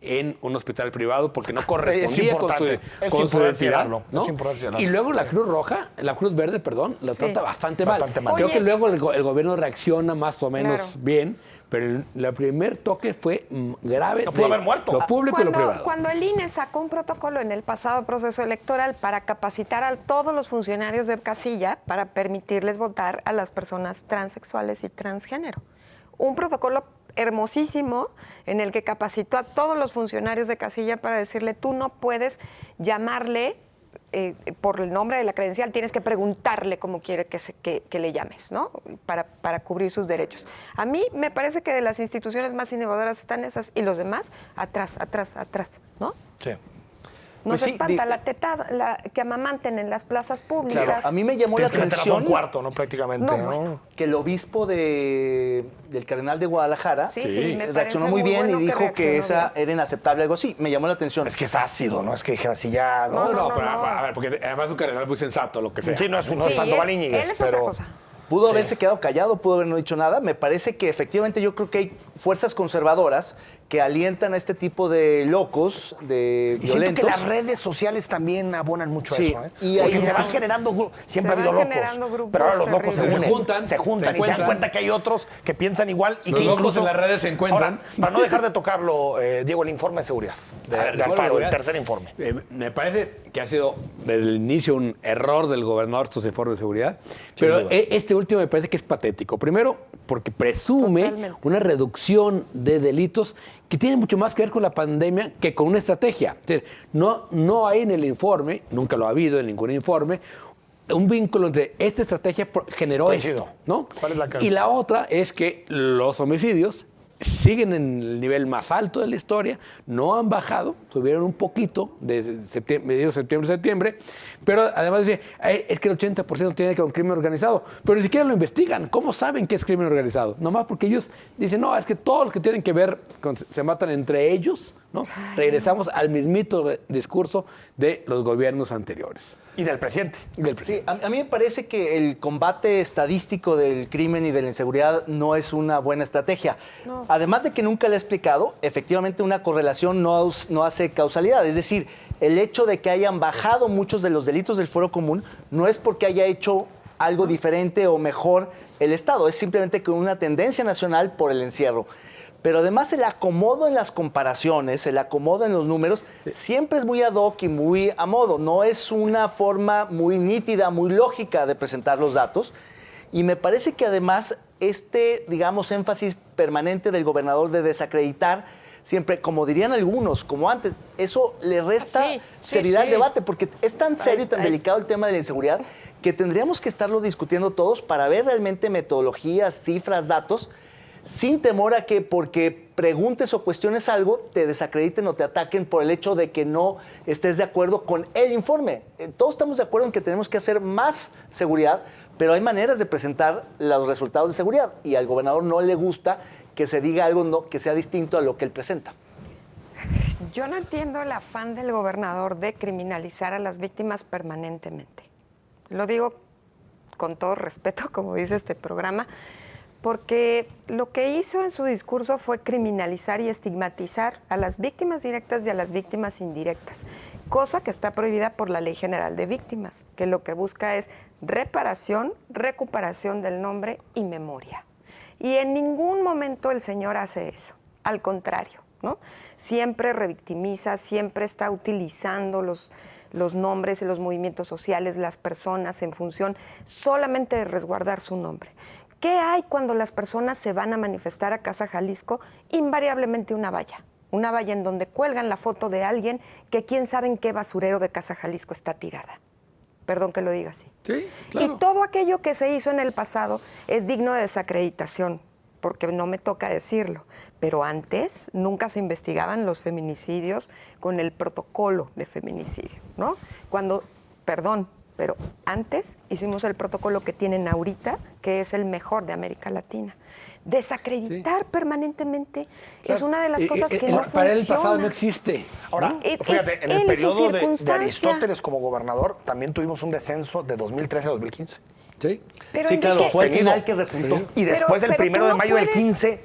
en un hospital privado porque no correspondía con su, importante. Es con su importante identidad, señalarlo, ¿no? es importante señalarlo. Y luego la Cruz Roja, la Cruz Verde, perdón, la Sí. trata bastante mal. Bastante mal. Creo Oye. que luego el gobierno reacciona más o menos Claro. bien, pero el primer toque fue grave. No pudo haber muerto. Lo público y lo privado. Cuando el INE sacó un protocolo en el pasado proceso electoral para capacitar a todos los funcionarios de casilla para permitirles votar a las personas transexuales y transgénero. Un protocolo hermosísimo en el que capacitó a todos los funcionarios de casilla para decirle, tú no puedes llamarle por el nombre de la credencial, tienes que preguntarle cómo quiere que le llames, ¿no? Para cubrir sus derechos. A mí me parece que de las instituciones más innovadoras están esas y los demás atrás, ¿no? Sí. Nos Pues sí, espanta la tetada, que amamanten en las plazas públicas. Claro, a mí me llamó la Tienes que meterlas a un atención cuarto, ¿no? Prácticamente. No, ¿no? bueno. que el obispo del Cardenal de Guadalajara Sí, me parece reaccionó muy bien bueno y dijo que reaccionó esa bien. era inaceptable, algo así. Me llamó la atención. Es que es ácido, ¿no? Es que dijera así ya. No, No, pero no. a ver, porque además es un cardenal muy sensato, lo que sea. Sí, no es Sí, Sandoval él Íñiguez, es pero... otra cosa. Pudo haberse quedado callado, pudo haber no dicho nada. Me parece que efectivamente yo creo que hay fuerzas conservadoras que alientan a este tipo de locos, de Y siento violentos. que las redes sociales también abonan mucho Sí, eso, ¿eh? y Porque hay- se van generando siempre ha Se habido van locos. generando grupos Pero ahora los locos se terribles. unen, Se juntan, y se dan encuentran. cuenta que hay otros que piensan igual y Los que locos incluso en las redes se encuentran. Ahora, para no dejar de tocarlo, Diego, el informe de seguridad de, A ver, de Alfaro, el seguridad. tercer informe. Me parece que ha sido desde el inicio un error del gobernador estos informes de seguridad, pero este último me parece que es patético. Primero, porque presume Totalmente. una reducción de delitos que tiene mucho más que ver con la pandemia que con una estrategia. Es decir, no hay en el informe, nunca lo ha habido en ningún informe, un vínculo entre esta estrategia generó Coincido. esto, ¿no? ¿Cuál es la Y la otra es que los homicidios siguen en el nivel más alto de la historia, no han bajado, subieron un poquito de mediados de septiembre, pero además dice, es que el 80% tiene que ver con crimen organizado, pero ni siquiera lo investigan. ¿Cómo saben que es crimen organizado? Nomás porque ellos dicen, no, es que todos los que tienen que ver, se matan entre ellos, ¿no? Regresamos al mismito discurso de los gobiernos anteriores. Y del presidente. Y del Sí, presidente. a mí me parece que el combate estadístico del crimen y de la inseguridad no es una buena estrategia. No. Además de que nunca le he explicado, efectivamente una correlación no hace causalidad. Es decir, el hecho de que hayan bajado muchos de los delitos del fuero común no es porque haya hecho algo diferente o mejor el Estado, es simplemente con una tendencia nacional por el encierro. Pero además el acomodo en las comparaciones, el acomodo en los números, siempre es muy ad hoc y muy a modo. No es una forma muy nítida, muy lógica de presentar los datos. Y me parece que además digamos, énfasis permanente del gobernador de desacreditar siempre, como dirían algunos, como antes, eso le resta Sí, sí, seriedad al sí. debate, porque es tan serio y tan delicado el tema de la inseguridad que tendríamos que estarlo discutiendo todos para ver realmente metodologías, cifras, datos, sin temor a que porque preguntes o cuestiones algo, te desacrediten o te ataquen por el hecho de que no estés de acuerdo con el informe. Todos estamos de acuerdo en que tenemos que hacer más seguridad, pero hay maneras de presentar los resultados de seguridad y al gobernador no le gusta que se diga algo que sea distinto a lo que él presenta. Yo no entiendo el afán del gobernador de criminalizar a las víctimas permanentemente. Lo digo con todo respeto, como dice este programa, porque lo que hizo en su discurso fue criminalizar y estigmatizar a las víctimas directas y a las víctimas indirectas, cosa que está prohibida por la Ley General de Víctimas, que lo que busca es reparación, recuperación del nombre y memoria. Y en ningún momento el señor hace eso, al contrario, ¿no? Siempre revictimiza, siempre está utilizando los nombres y los movimientos sociales, las personas en función solamente de resguardar su nombre. ¿Qué hay cuando las personas se van a manifestar a Casa Jalisco? Invariablemente una valla en donde cuelgan la foto de alguien que quién sabe en qué basurero de Casa Jalisco está tirada. Perdón que lo diga así. Sí, claro. Y todo aquello que se hizo en el pasado es digno de desacreditación, porque no me toca decirlo. Pero antes nunca se investigaban los feminicidios con el protocolo de feminicidio, ¿no? Pero antes hicimos el protocolo que tienen ahorita, que es el mejor de América Latina. Desacreditar permanentemente es una de las cosas que no Para él el pasado funciona. no existe. Ahora, Es- fíjate, es en él el y su periodo de circunstancia. Aristóteles como gobernador, también tuvimos un descenso de 2013 a 2015. Sí. Pero Sí, en claro, ese- fue el Tenido. final que repuntó. Y Pero- después el pero 1 tú de no mayo del puedes- 15.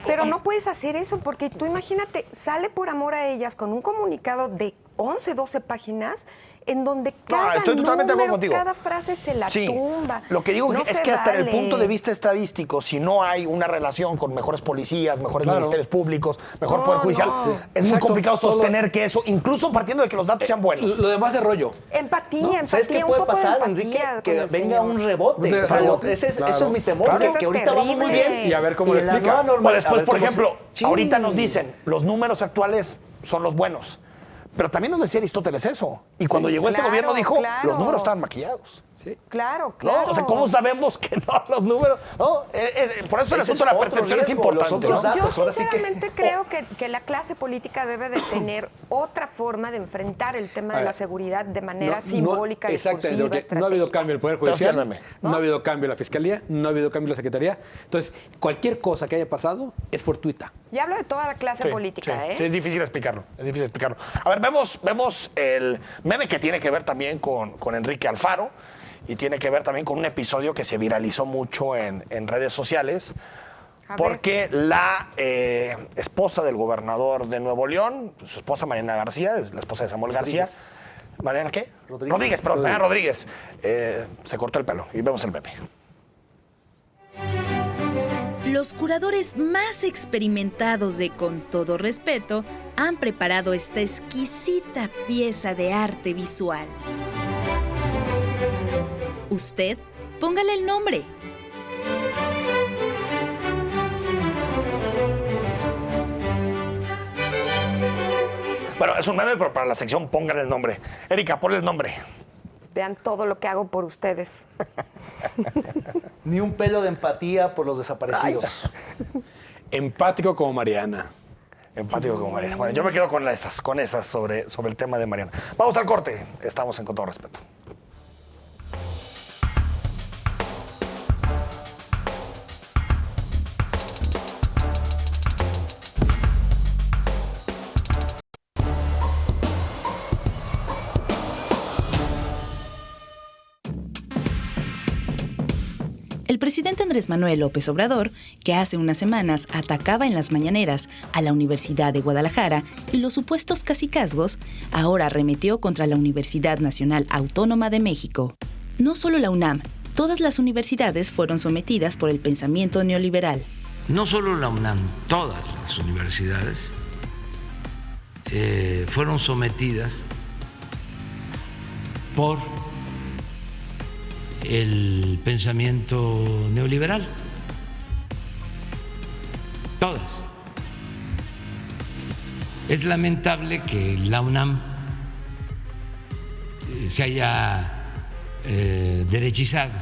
Pero no puedes hacer eso porque tú imagínate, sale por amor a ellas con un comunicado de 11, 12 páginas en donde cada estoy totalmente de acuerdo número, contigo. cada frase se la Sí. tumba. Lo que digo No es se que hasta en el vale. punto de vista estadístico, si no hay una relación con mejores policías, mejores Claro. ministerios públicos, mejor No, poder judicial, no. es muy Exacto. complicado Todo- sostener que eso, incluso partiendo de que los datos sean buenos. Lo demás es rollo. Empatía, ¿Sabes qué empatía, puede un poco de pasar, empatía Enrique? con Que el venga señor. un rebote. Un O sea, rebote, ese claro. es mi temor, Claro. que Eso es ahorita vamos muy terrible. bien. Y a ver cómo Y lo en la explica. nueva norma- O después, a ver por cómo se- ejemplo, Chin. ahorita nos dicen, los números actuales son los buenos. Pero también nos decía Aristóteles eso. Y cuando llegó este Claro, gobierno dijo, claro. los números estaban maquillados. Sí. Claro, ¿No? claro. O sea, ¿cómo sabemos que no los números? No, por eso el Ese asunto es de la otro percepción es riesgo, los importante. otros ¿no? datos. Yo ahora sí que- sinceramente creo que la clase política debe de tener otra forma de enfrentar el tema de A la ver, seguridad de manera No, simbólica, exactamente, discursiva, porque no ha habido cambio en el Poder Judicial, Transfiérmeme. no ha habido cambio en la Fiscalía, no ha habido cambio en la Secretaría. Entonces, cualquier cosa que haya pasado es fortuita. Y hablo de toda la clase Sí, política, sí, ¿eh? sí, es difícil explicarlo. Es difícil explicarlo. A ver, vemos el meme que tiene que ver también con Enrique Alfaro y tiene que ver también con un episodio que se viralizó mucho en redes sociales. A porque la esposa del gobernador de Nuevo León, su esposa Mariana García, es la esposa de Samuel García. ¿Mariana qué? Rodríguez, perdón, Mariana Rodríguez. Se cortó el pelo y vemos el meme. Los curadores más experimentados de Con Todo Respeto han preparado esta exquisita pieza de arte visual. Usted, póngale el nombre. Bueno, es un meme, pero para la sección póngale el nombre. Erika, ponle el nombre. Vean todo lo que hago por ustedes. Ni un pelo de empatía por los desaparecidos. Empático como Mariana. Empático como Mariana. Bueno, yo me quedo con esas sobre el tema de Mariana. Vamos al corte. Estamos en Con Todo Respeto. El presidente Andrés Manuel López Obrador, que hace unas semanas atacaba en las mañaneras a la Universidad de Guadalajara y los supuestos cacicazgos, ahora arremetió contra la Universidad Nacional Autónoma de México. No solo la UNAM, todas las universidades fueron sometidas por el pensamiento neoliberal. No solo la UNAM, todas las universidades fueron sometidas por el pensamiento neoliberal. Todas. Es lamentable que la UNAM se haya derechizado,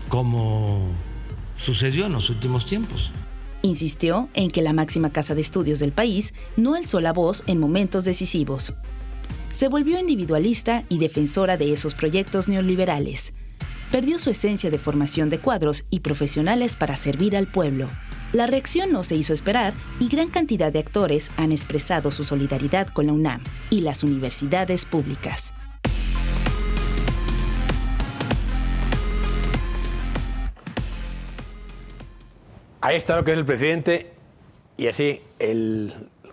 como sucedió en los últimos tiempos. Insistió en que la máxima casa de estudios del país no alzó la voz en momentos decisivos. Se volvió individualista y defensora de esos proyectos neoliberales. Perdió su esencia de formación de cuadros y profesionales para servir al pueblo. La reacción no se hizo esperar y gran cantidad de actores han expresado su solidaridad con la UNAM y las universidades públicas. Ahí está lo que es el presidente y así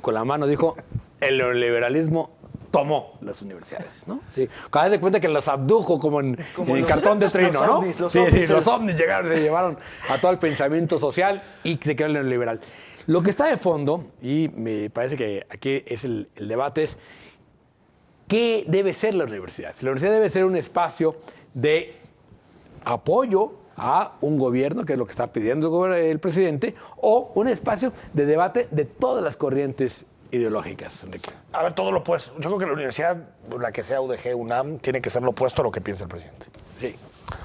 con la mano dijo, el neoliberalismo tomó las universidades, ¿no? Sí. Cada vez de cuenta que los abdujo como en cartón de trino, ¿no? Los Sí, ovnis. los ovnis llegaron, se llevaron a todo el pensamiento social y se quedó el neoliberal. Lo que está de fondo, y me parece que aquí es el debate, es ¿qué debe ser la universidad? Si la universidad debe ser un espacio de apoyo a un gobierno, que es lo que está pidiendo el presidente, o un espacio de debate de todas las corrientes ideológicas, Enrique. A ver, todo lo opuesto. Yo creo que la universidad, la que sea UDG, UNAM, tiene que ser lo opuesto a lo que piensa el presidente. Sí.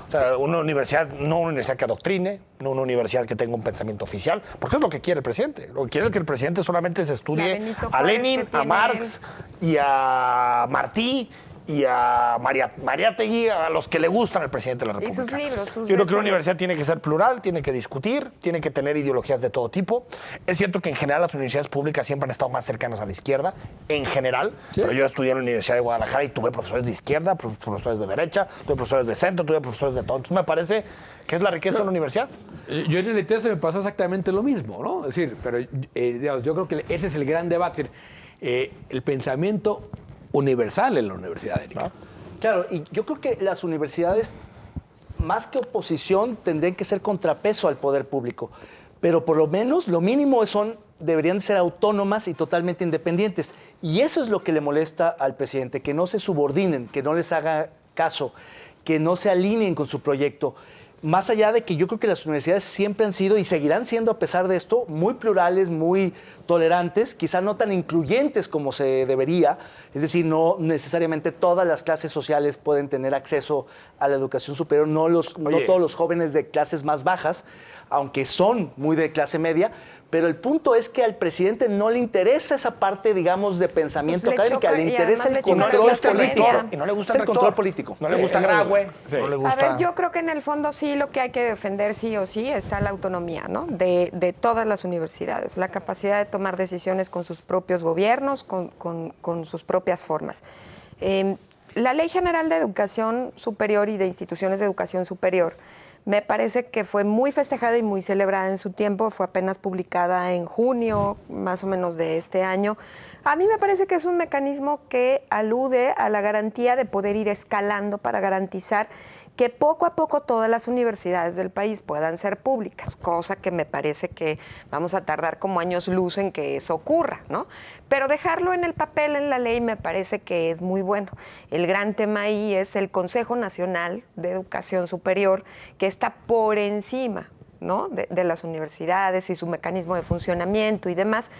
O sea, una universidad, no una universidad que adoctrine, no una universidad que tenga un pensamiento oficial, porque es lo que quiere el presidente. Lo que quiere es que el presidente solamente se estudie Benito a Juárez Lenin, que a tiene Marx y a Martí y a Mariátegui, a los que le gustan al presidente de la Y República. sus libros, sus Yo creo que una bestsellers. universidad tiene que ser plural, tiene que discutir, tiene que tener ideologías de todo tipo. Es cierto que en general las universidades públicas siempre han estado más cercanas a la izquierda, en general, pero yo estudié en la Universidad de Guadalajara y tuve profesores de izquierda, profesores de derecha, tuve profesores de centro, tuve profesores de todo. Entonces me parece que es la riqueza de la universidad. Yo en el ITESO me pasó exactamente lo mismo, ¿no? Es decir, pero digamos, yo creo que ese es el gran debate, es decir, el pensamiento universal en la universidad, Erika. Claro, y yo creo que las universidades, más que oposición, tendrían que ser contrapeso al poder público. Pero por lo menos, lo mínimo deberían ser autónomas y totalmente independientes. Y eso es lo que le molesta al presidente, que no se subordinen, que no les haga caso, que no se alineen con su proyecto. Más allá de que yo creo que las universidades siempre han sido y seguirán siendo, a pesar de esto, muy plurales, muy tolerantes, quizá no tan incluyentes como se debería. Es decir, no necesariamente todas las clases sociales pueden tener acceso a la educación superior, no todos los jóvenes de clases más bajas, aunque son muy de clase media. Pero el punto es que al presidente no le interesa esa parte, digamos, de pensamiento Pues le académica, choca, le y interesa además el le choca control la clase político. media. Y no le gusta Es el rector. control político. No le gusta Graue, no le gusta... A ver, yo creo que en el fondo sí lo que hay que defender sí o sí está la autonomía, ¿no? De todas las universidades, la capacidad de tomar decisiones con sus propios gobiernos, con sus propias formas. La Ley General de Educación Superior y de Instituciones de Educación Superior Me parece que fue muy festejada y muy celebrada en su tiempo. Fue apenas publicada en junio, más o menos de este año. A mí me parece que es un mecanismo que alude a la garantía de poder ir escalando para garantizar que poco a poco todas las universidades del país puedan ser públicas, cosa que me parece que vamos a tardar como años luz en que eso ocurra, ¿no? Pero dejarlo en el papel, en la ley, me parece que es muy bueno. El gran tema ahí es el Consejo Nacional de Educación Superior, que está por encima, ¿no?, de las universidades y su mecanismo de funcionamiento y demás.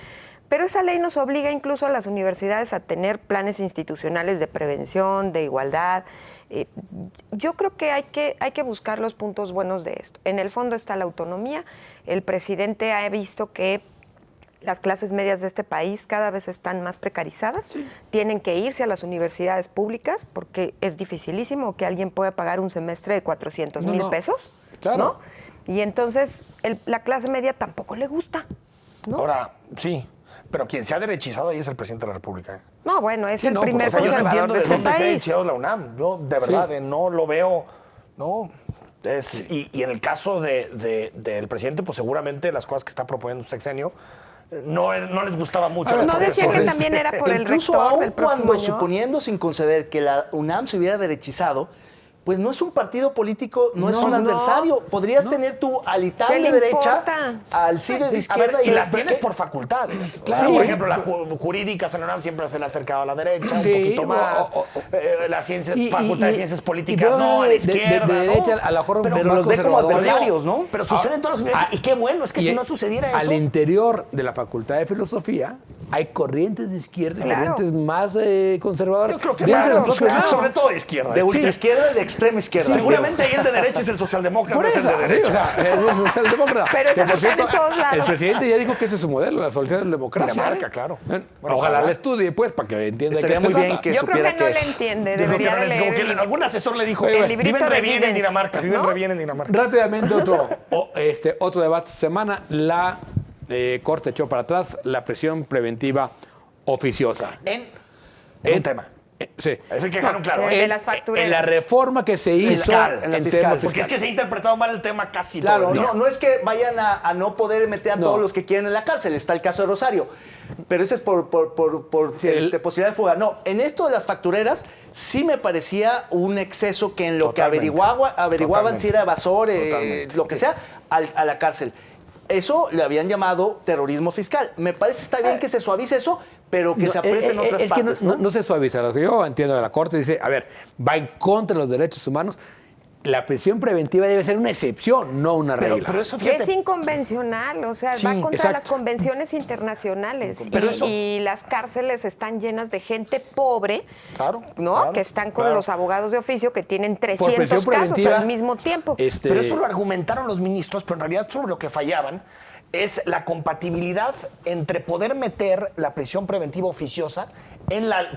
Pero esa ley nos obliga incluso a las universidades a tener planes institucionales de prevención, de igualdad. Yo creo que hay que buscar los puntos buenos de esto. En el fondo está la autonomía. El presidente ha visto que las clases medias de este país cada vez están más precarizadas. Sí. Tienen que irse a las universidades públicas porque es dificilísimo que alguien pueda pagar un semestre de 400,000 pesos. Claro. ¿No? Y entonces la clase media tampoco le gusta, ¿no? Ahora, sí. Pero quien se ha derechizado ahí es el presidente de la República. No, bueno, es el primer yo no conservador entiendo de de este dónde se ha país. derechizado la UNAM. Yo, de verdad, no lo veo. No. Y en el caso del presidente, pues seguramente las cosas que está proponiendo su sexenio no les gustaba mucho. No decía que también era por el Incluso rector aún del próximo cuando, año. suponiendo sin conceder que la UNAM se hubiera derechizado, pues no es un partido político, no es un adversario. Podrías tener tu alital ¿Qué de le derecha importa? al CIDE de A ver, izquierda. y las tienes por facultades. Claro. Por ejemplo, las jurídicas en la UNAM siempre se le ha acercado a la derecha, Sí, un poquito más. Las facultad de ciencias políticas, no, a la de izquierda. de derecha, ¿no? a lo mejor pero más los ve como conservadores. adversarios, ¿no? Pero sucede en todas las universidades. Y qué bueno, es que si no sucediera eso. Al interior de la Facultad de Filosofía hay corrientes de izquierda y Claro. corrientes más conservadoras. Yo creo que Dentro del propio claro. sobre todo de izquierda. De ultraizquierda y de extrema izquierda. Seguramente ahí el de derecha es el socialdemócrata, Por no es eso, el de sí, derecha. o sea, es el socialdemócrata. Pero esos Que, por están en todos lados. El presidente ya dijo que ese es su modelo, la socialdemocracia. Dinamarca, claro. Bueno, Bueno, ojalá ojalá. la estudie, pues, para que entienda Estaría de qué muy se bien trata. que Yo creo supiera que no qué le es. entiende, Yo creo que debería no de le- leer como que el libro. algún asesor le dijo, El librito viven de re bien en Giddens, Dinamarca, viven ¿no? re bien en Dinamarca. Rápidamente, otro debate esta semana. La Corte echó para atrás la prisión preventiva oficiosa. En un tema. Sí. Es el que dejaron claro. de las factureras. En la reforma que se hizo Fiscal, en la en fiscal, temas Porque es fiscales. que se ha interpretado mal el tema casi Claro, todo el día. no es que vayan a no poder meter a No. todos los que quieren en la cárcel. Está el caso de Rosario. Pero ese es por posibilidad de fuga. No, en esto de las factureras sí me parecía un exceso que en lo Totalmente. que averiguaban Totalmente. si era evasor, Totalmente. lo que sea, a la cárcel. Eso le habían llamado terrorismo fiscal. Me parece está bien que se suavice eso, pero que se apriete en otras que partes. no se suaviza. Lo que yo entiendo de la Corte dice, a ver, va en contra de los derechos humanos. La prisión preventiva debe ser una excepción, no una regla. Pero eso, Es fíjate, inconvencional, o sea, Sí, va contra exacto. las convenciones internacionales. Pero y, eso- y las cárceles están llenas de gente pobre, Claro, ¿no? claro, Que están con claro. los abogados de oficio que tienen Por 300 prisión casos preventiva, al mismo tiempo. Pero eso lo argumentaron los ministros, pero en realidad sobre lo que fallaban es la compatibilidad entre poder meter la prisión preventiva oficiosa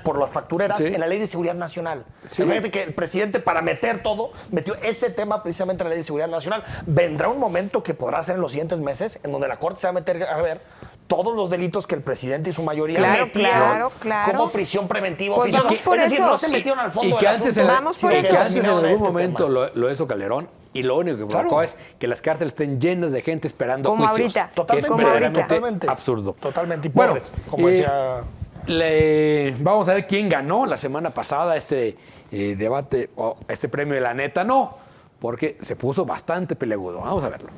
por las factureras Sí. en la Ley de Seguridad Nacional. Sí. Fíjate que el presidente, para meter todo, metió ese tema precisamente en la Ley de Seguridad Nacional. Vendrá un momento que podrá ser en los siguientes meses, en donde la Corte se va a meter a ver todos los delitos que el presidente y su mayoría Claro, metieron claro. como prisión preventiva Pues oficiosa. vamos por es decir, eso. no se metieron al fondo Y que del antes, asunto, Vamos por sino eso. que antes en eliminaron algún este momento tema. lo hizo Calderón y lo único que provocó es que las cárceles estén llenas de gente esperando Como juicios. ahorita. Que Totalmente, es como ahorita. verdaderamente absurdo. Totalmente. Y Bueno, pobres, como decía... vamos a ver quién ganó la semana pasada este debate o este premio de la neta. No, porque se puso bastante peleagudo. Vamos a verlo.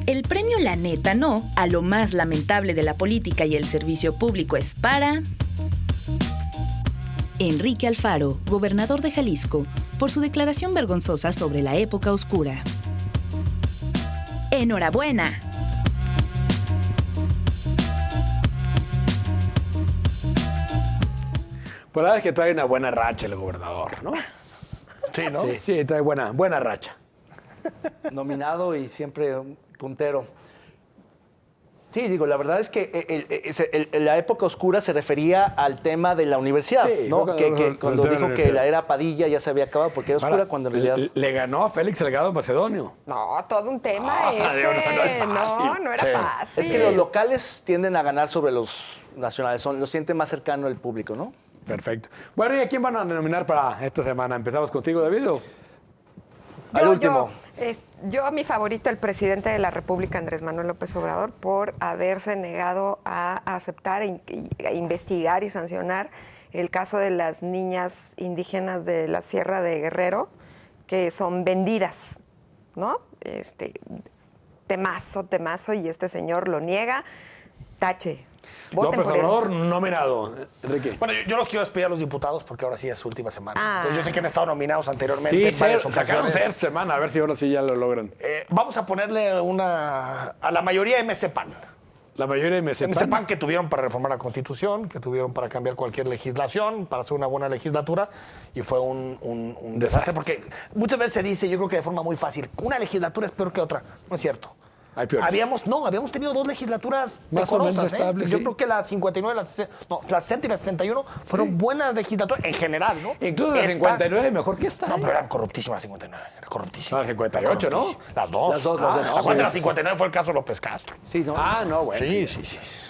El premio La Neta No a lo más lamentable de la política y el servicio público es para Enrique Alfaro, gobernador de Jalisco, por su declaración vergonzosa sobre la época oscura. ¡Enhorabuena! Pues la verdad es que trae una buena racha el gobernador, ¿no? Sí, ¿no? Sí, trae buena racha. Nominado y siempre un puntero. Sí, digo, la verdad es que la época oscura se refería al tema de la universidad, Sí, ¿no? fue Que cuando el tema de dijo la que universidad. la era Padilla ya se había acabado porque era oscura, Ahora, cuando en realidad... le ganó a Félix Salgado Macedonio. No, todo un tema Ah, ese. no es fácil. No era Sí. fácil. Es que los locales tienden a ganar sobre los nacionales, lo siente más cercano el público, ¿no? Perfecto. Bueno, ¿y a quién van a nominar para esta semana? ¿Empezamos contigo, David? ¿O? Al último. Yo, mi favorito, el presidente de la República, Andrés Manuel López Obrador, por haberse negado a aceptar, a investigar y sancionar el caso de las niñas indígenas de la Sierra de Guerrero, que son vendidas, ¿no? Temazo, y este señor lo niega. Tache. Voten López por él. Obrador nominado. Enrique. Bueno, yo los quiero despedir a los diputados porque ahora sí es su última semana. Ah. Pues yo sé que han estado nominados anteriormente Sí, en varias sacaron ocasiones. semana, a ver si ahora sí ya lo logran. Vamos a ponerle a la mayoría MC-PAN. La mayoría de MC-PAN que tuvieron para reformar la Constitución, que tuvieron para cambiar cualquier legislación, para hacer una buena legislatura, y fue un desastre. Porque muchas veces se dice, yo creo que de forma muy fácil, una legislatura es peor que otra. No es cierto. Hay peores. Habíamos tenido 2 legislaturas Más o menos decorosas, estables, Yo sí. creo que la 59, la 60 y la 61 fueron buenas legislaturas en general, ¿no? Incluso la 59 mejor que esta. No, ¿eh? pero eran corruptísimas las 59. Era corruptísima. La 58, ¿no? Las dos. Las dos. Acuérdate, la 59 fue el caso López Castro. Sí, ¿no? Ah, no, bueno. Sí.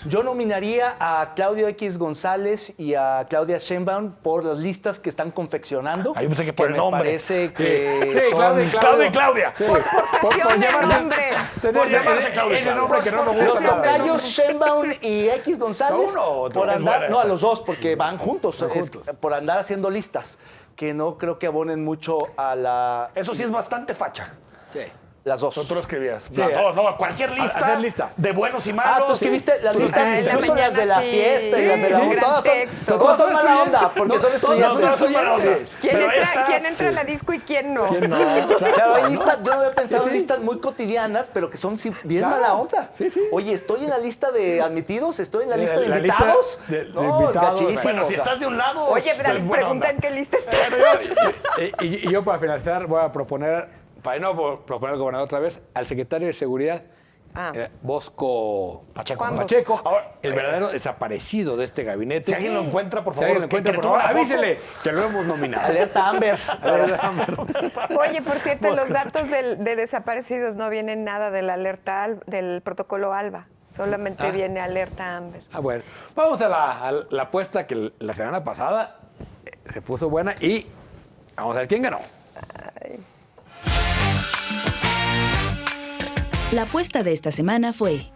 Yo nominaría a Claudio X González y a Claudia Sheinbaum por las listas que están confeccionando. Ah, yo pensé que por el nombre. Me parece que Sí, son... Claudio y Claudia. Por pasión del nombre. Por llamarse Claudia y Ese Claudia. nombre que no nos Los gusta nada. tocayos Sheinbaum y X González ¿A uno o otro? por Es andar, buena no, a esa. los dos, porque van juntos, Van es- juntos. por andar haciendo listas, que no creo que abonen mucho a Eso sí es bastante facha. Sí. las dos. Tú lo escribías. Sí, Las dos, no, cualquier hacer lista. de buenos y Ah, malos. tú escribiste las Tú lo listas, escribiste. incluso las de la mañana, sí. fiesta y las de la Sí, todas son, texto. todas son Todos mala son onda, porque son estudiantes. todas son mala onda. ¿Quién Pero entra, estas, quién entra a la disco y quién no? Claro, hay listas, yo no había pensado en listas muy cotidianas, pero que son bien Claro. mala onda. Sí, sí. Oye, estoy en la lista de admitidos, estoy en la lista de la lista invitados. de No, invitados. gachísimo. Bueno, si estás de un lado. Oye, pues, es buena pregunta onda. en qué lista estás. Y yo para finalizar voy a proponer, para no proponer al gobernador otra vez, al secretario de Seguridad, Bosco Pacheco. ¿Cuándo? Pacheco, Ahora, el verdadero desaparecido de este gabinete. Si alguien lo encuentra, por Si favor, alguien lo encuentra, que por tome favor, una foto. avísele que lo hemos nominado. Alerta Amber. Oye, por cierto, los datos de desaparecidos no vienen nada de la alerta del protocolo ALBA. Solamente viene alerta AMBER. Ah, bueno. Vamos a la apuesta que la semana pasada se puso buena y vamos a ver quién ganó. La apuesta de esta semana fue: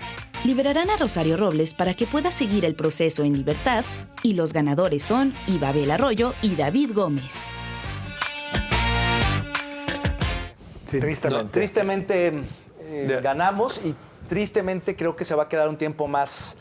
liberarán a Rosario Robles para que pueda seguir el proceso en libertad, y los ganadores son Ibabel Arroyo y David Gómez. Sí, Tristemente. Tristemente Ya. ganamos y tristemente creo que se va a quedar un tiempo más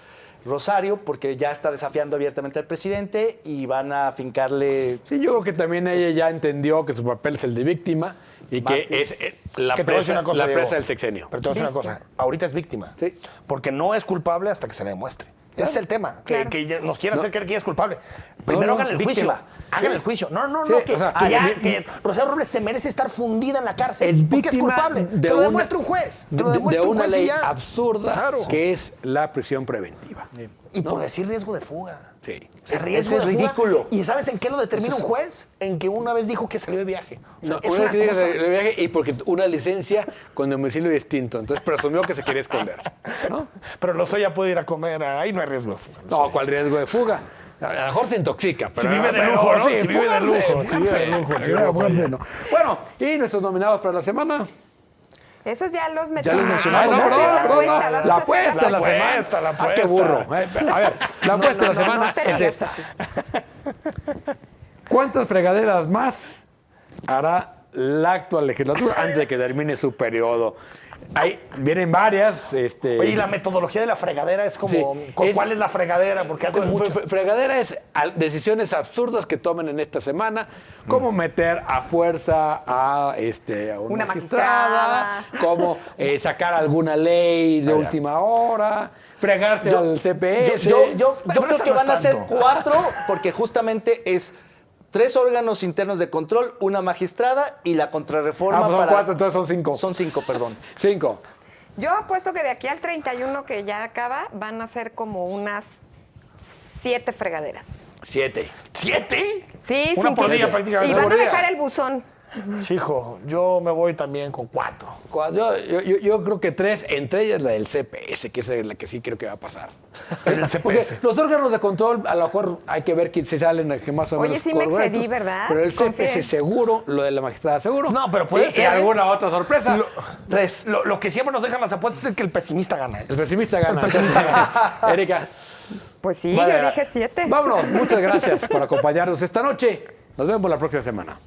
Rosario porque ya está desafiando abiertamente al presidente y van a fincarle... Sí, yo creo que también ella ya entendió que su papel es el de víctima y que Martín. es la Que te voy a decir presa, una cosa, la Diego. presa del sexenio. Pero te voy a decir una cosa. Ahorita es víctima. Sí. Porque no es culpable hasta que se le demuestre. Ese es el tema. Claro. Que ya nos quieren hacer creer que ella es culpable. Primero hagan el víctima. juicio. Hagan el juicio. No, Sí, que, o sea, que Rosario Robles se merece estar fundida en la cárcel. Es Porque es víctima culpable. de Que lo una- demuestre un juez. Que lo de demuestre un una juez y ley ya. absurda Claro. que es la prisión preventiva. Y por decir riesgo de fuga. Sí. Es riesgo Ese es de fuga. ridículo. ¿Y sabes en qué lo determina Eso es- un juez? En que una vez dijo que salió de viaje. O sea, No, es una una crítica cosa. de viaje y porque una licencia con domicilio distinto. Entonces presumió que se quería esconder. ¿No? Pero Lozoya puede ir a comer. Ahí no hay riesgo de fuga. No, ¿cuál riesgo de fuga? A lo mejor se intoxica. Pero, Si vive de pero lujo, ¿no? sí, Si vive de fugarse, lujo, si vive de fugarse, lujo, sí, fugarse, no. Bueno, y nuestros nominados para la semana. Esos ya los metimos. los mencionamos. Vamos a hacer la apuesta. no, Vamos la a hacer apuesta de la apuesta, semana. la Ah, qué apuesta. burro. A ver, la apuesta de la semana no te es rías esta. así. ¿Cuántas fregaderas más hará la actual legislatura antes de que termine su periodo? Vienen varias. Oye, y la metodología de la fregadera es como. Sí, ¿Cuál es la fregadera? Porque hacen muchas. Fregadera es decisiones absurdas que tomen en esta semana, como meter a fuerza a una magistrada. como sacar alguna ley de última hora, fregarse al CPS. Yo Pero creo eso que no es van a ser tanto. 4 porque justamente es 3 órganos internos de control, una magistrada y la contrarreforma son para... 4, entonces son 5. Son 5, perdón. 5. Yo apuesto que de aquí al 31 que ya acaba van a ser como unas 7 fregaderas. 7. ¿7? Sí, Una sin por que- día prácticamente. Y van Por a día. dejar el buzón. Hijo, yo me voy también con 4. Yo creo que 3, entre ellas la del CPS, que es la que sí creo que va a pasar. El CPS. Porque los órganos de control, a lo mejor hay que ver quién se salen que más o menos. Oye, sí me correctos, excedí, ¿verdad? Pero el Confíen. CPS seguro, lo de la magistrada seguro. No, pero puede y ser, ¿eh? alguna otra sorpresa. Lo que siempre nos dejan las apuestas es que el pesimista gana. El pesimista gana. Erika. Pues sí, Vale, yo dije 7. Vámonos, muchas gracias por acompañarnos esta noche. Nos vemos la próxima semana.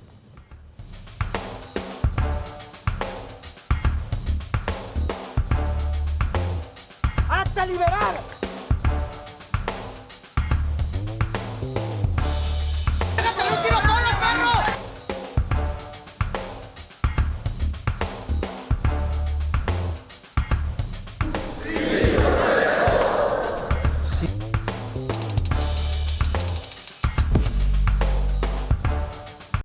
¡Hasta liberar!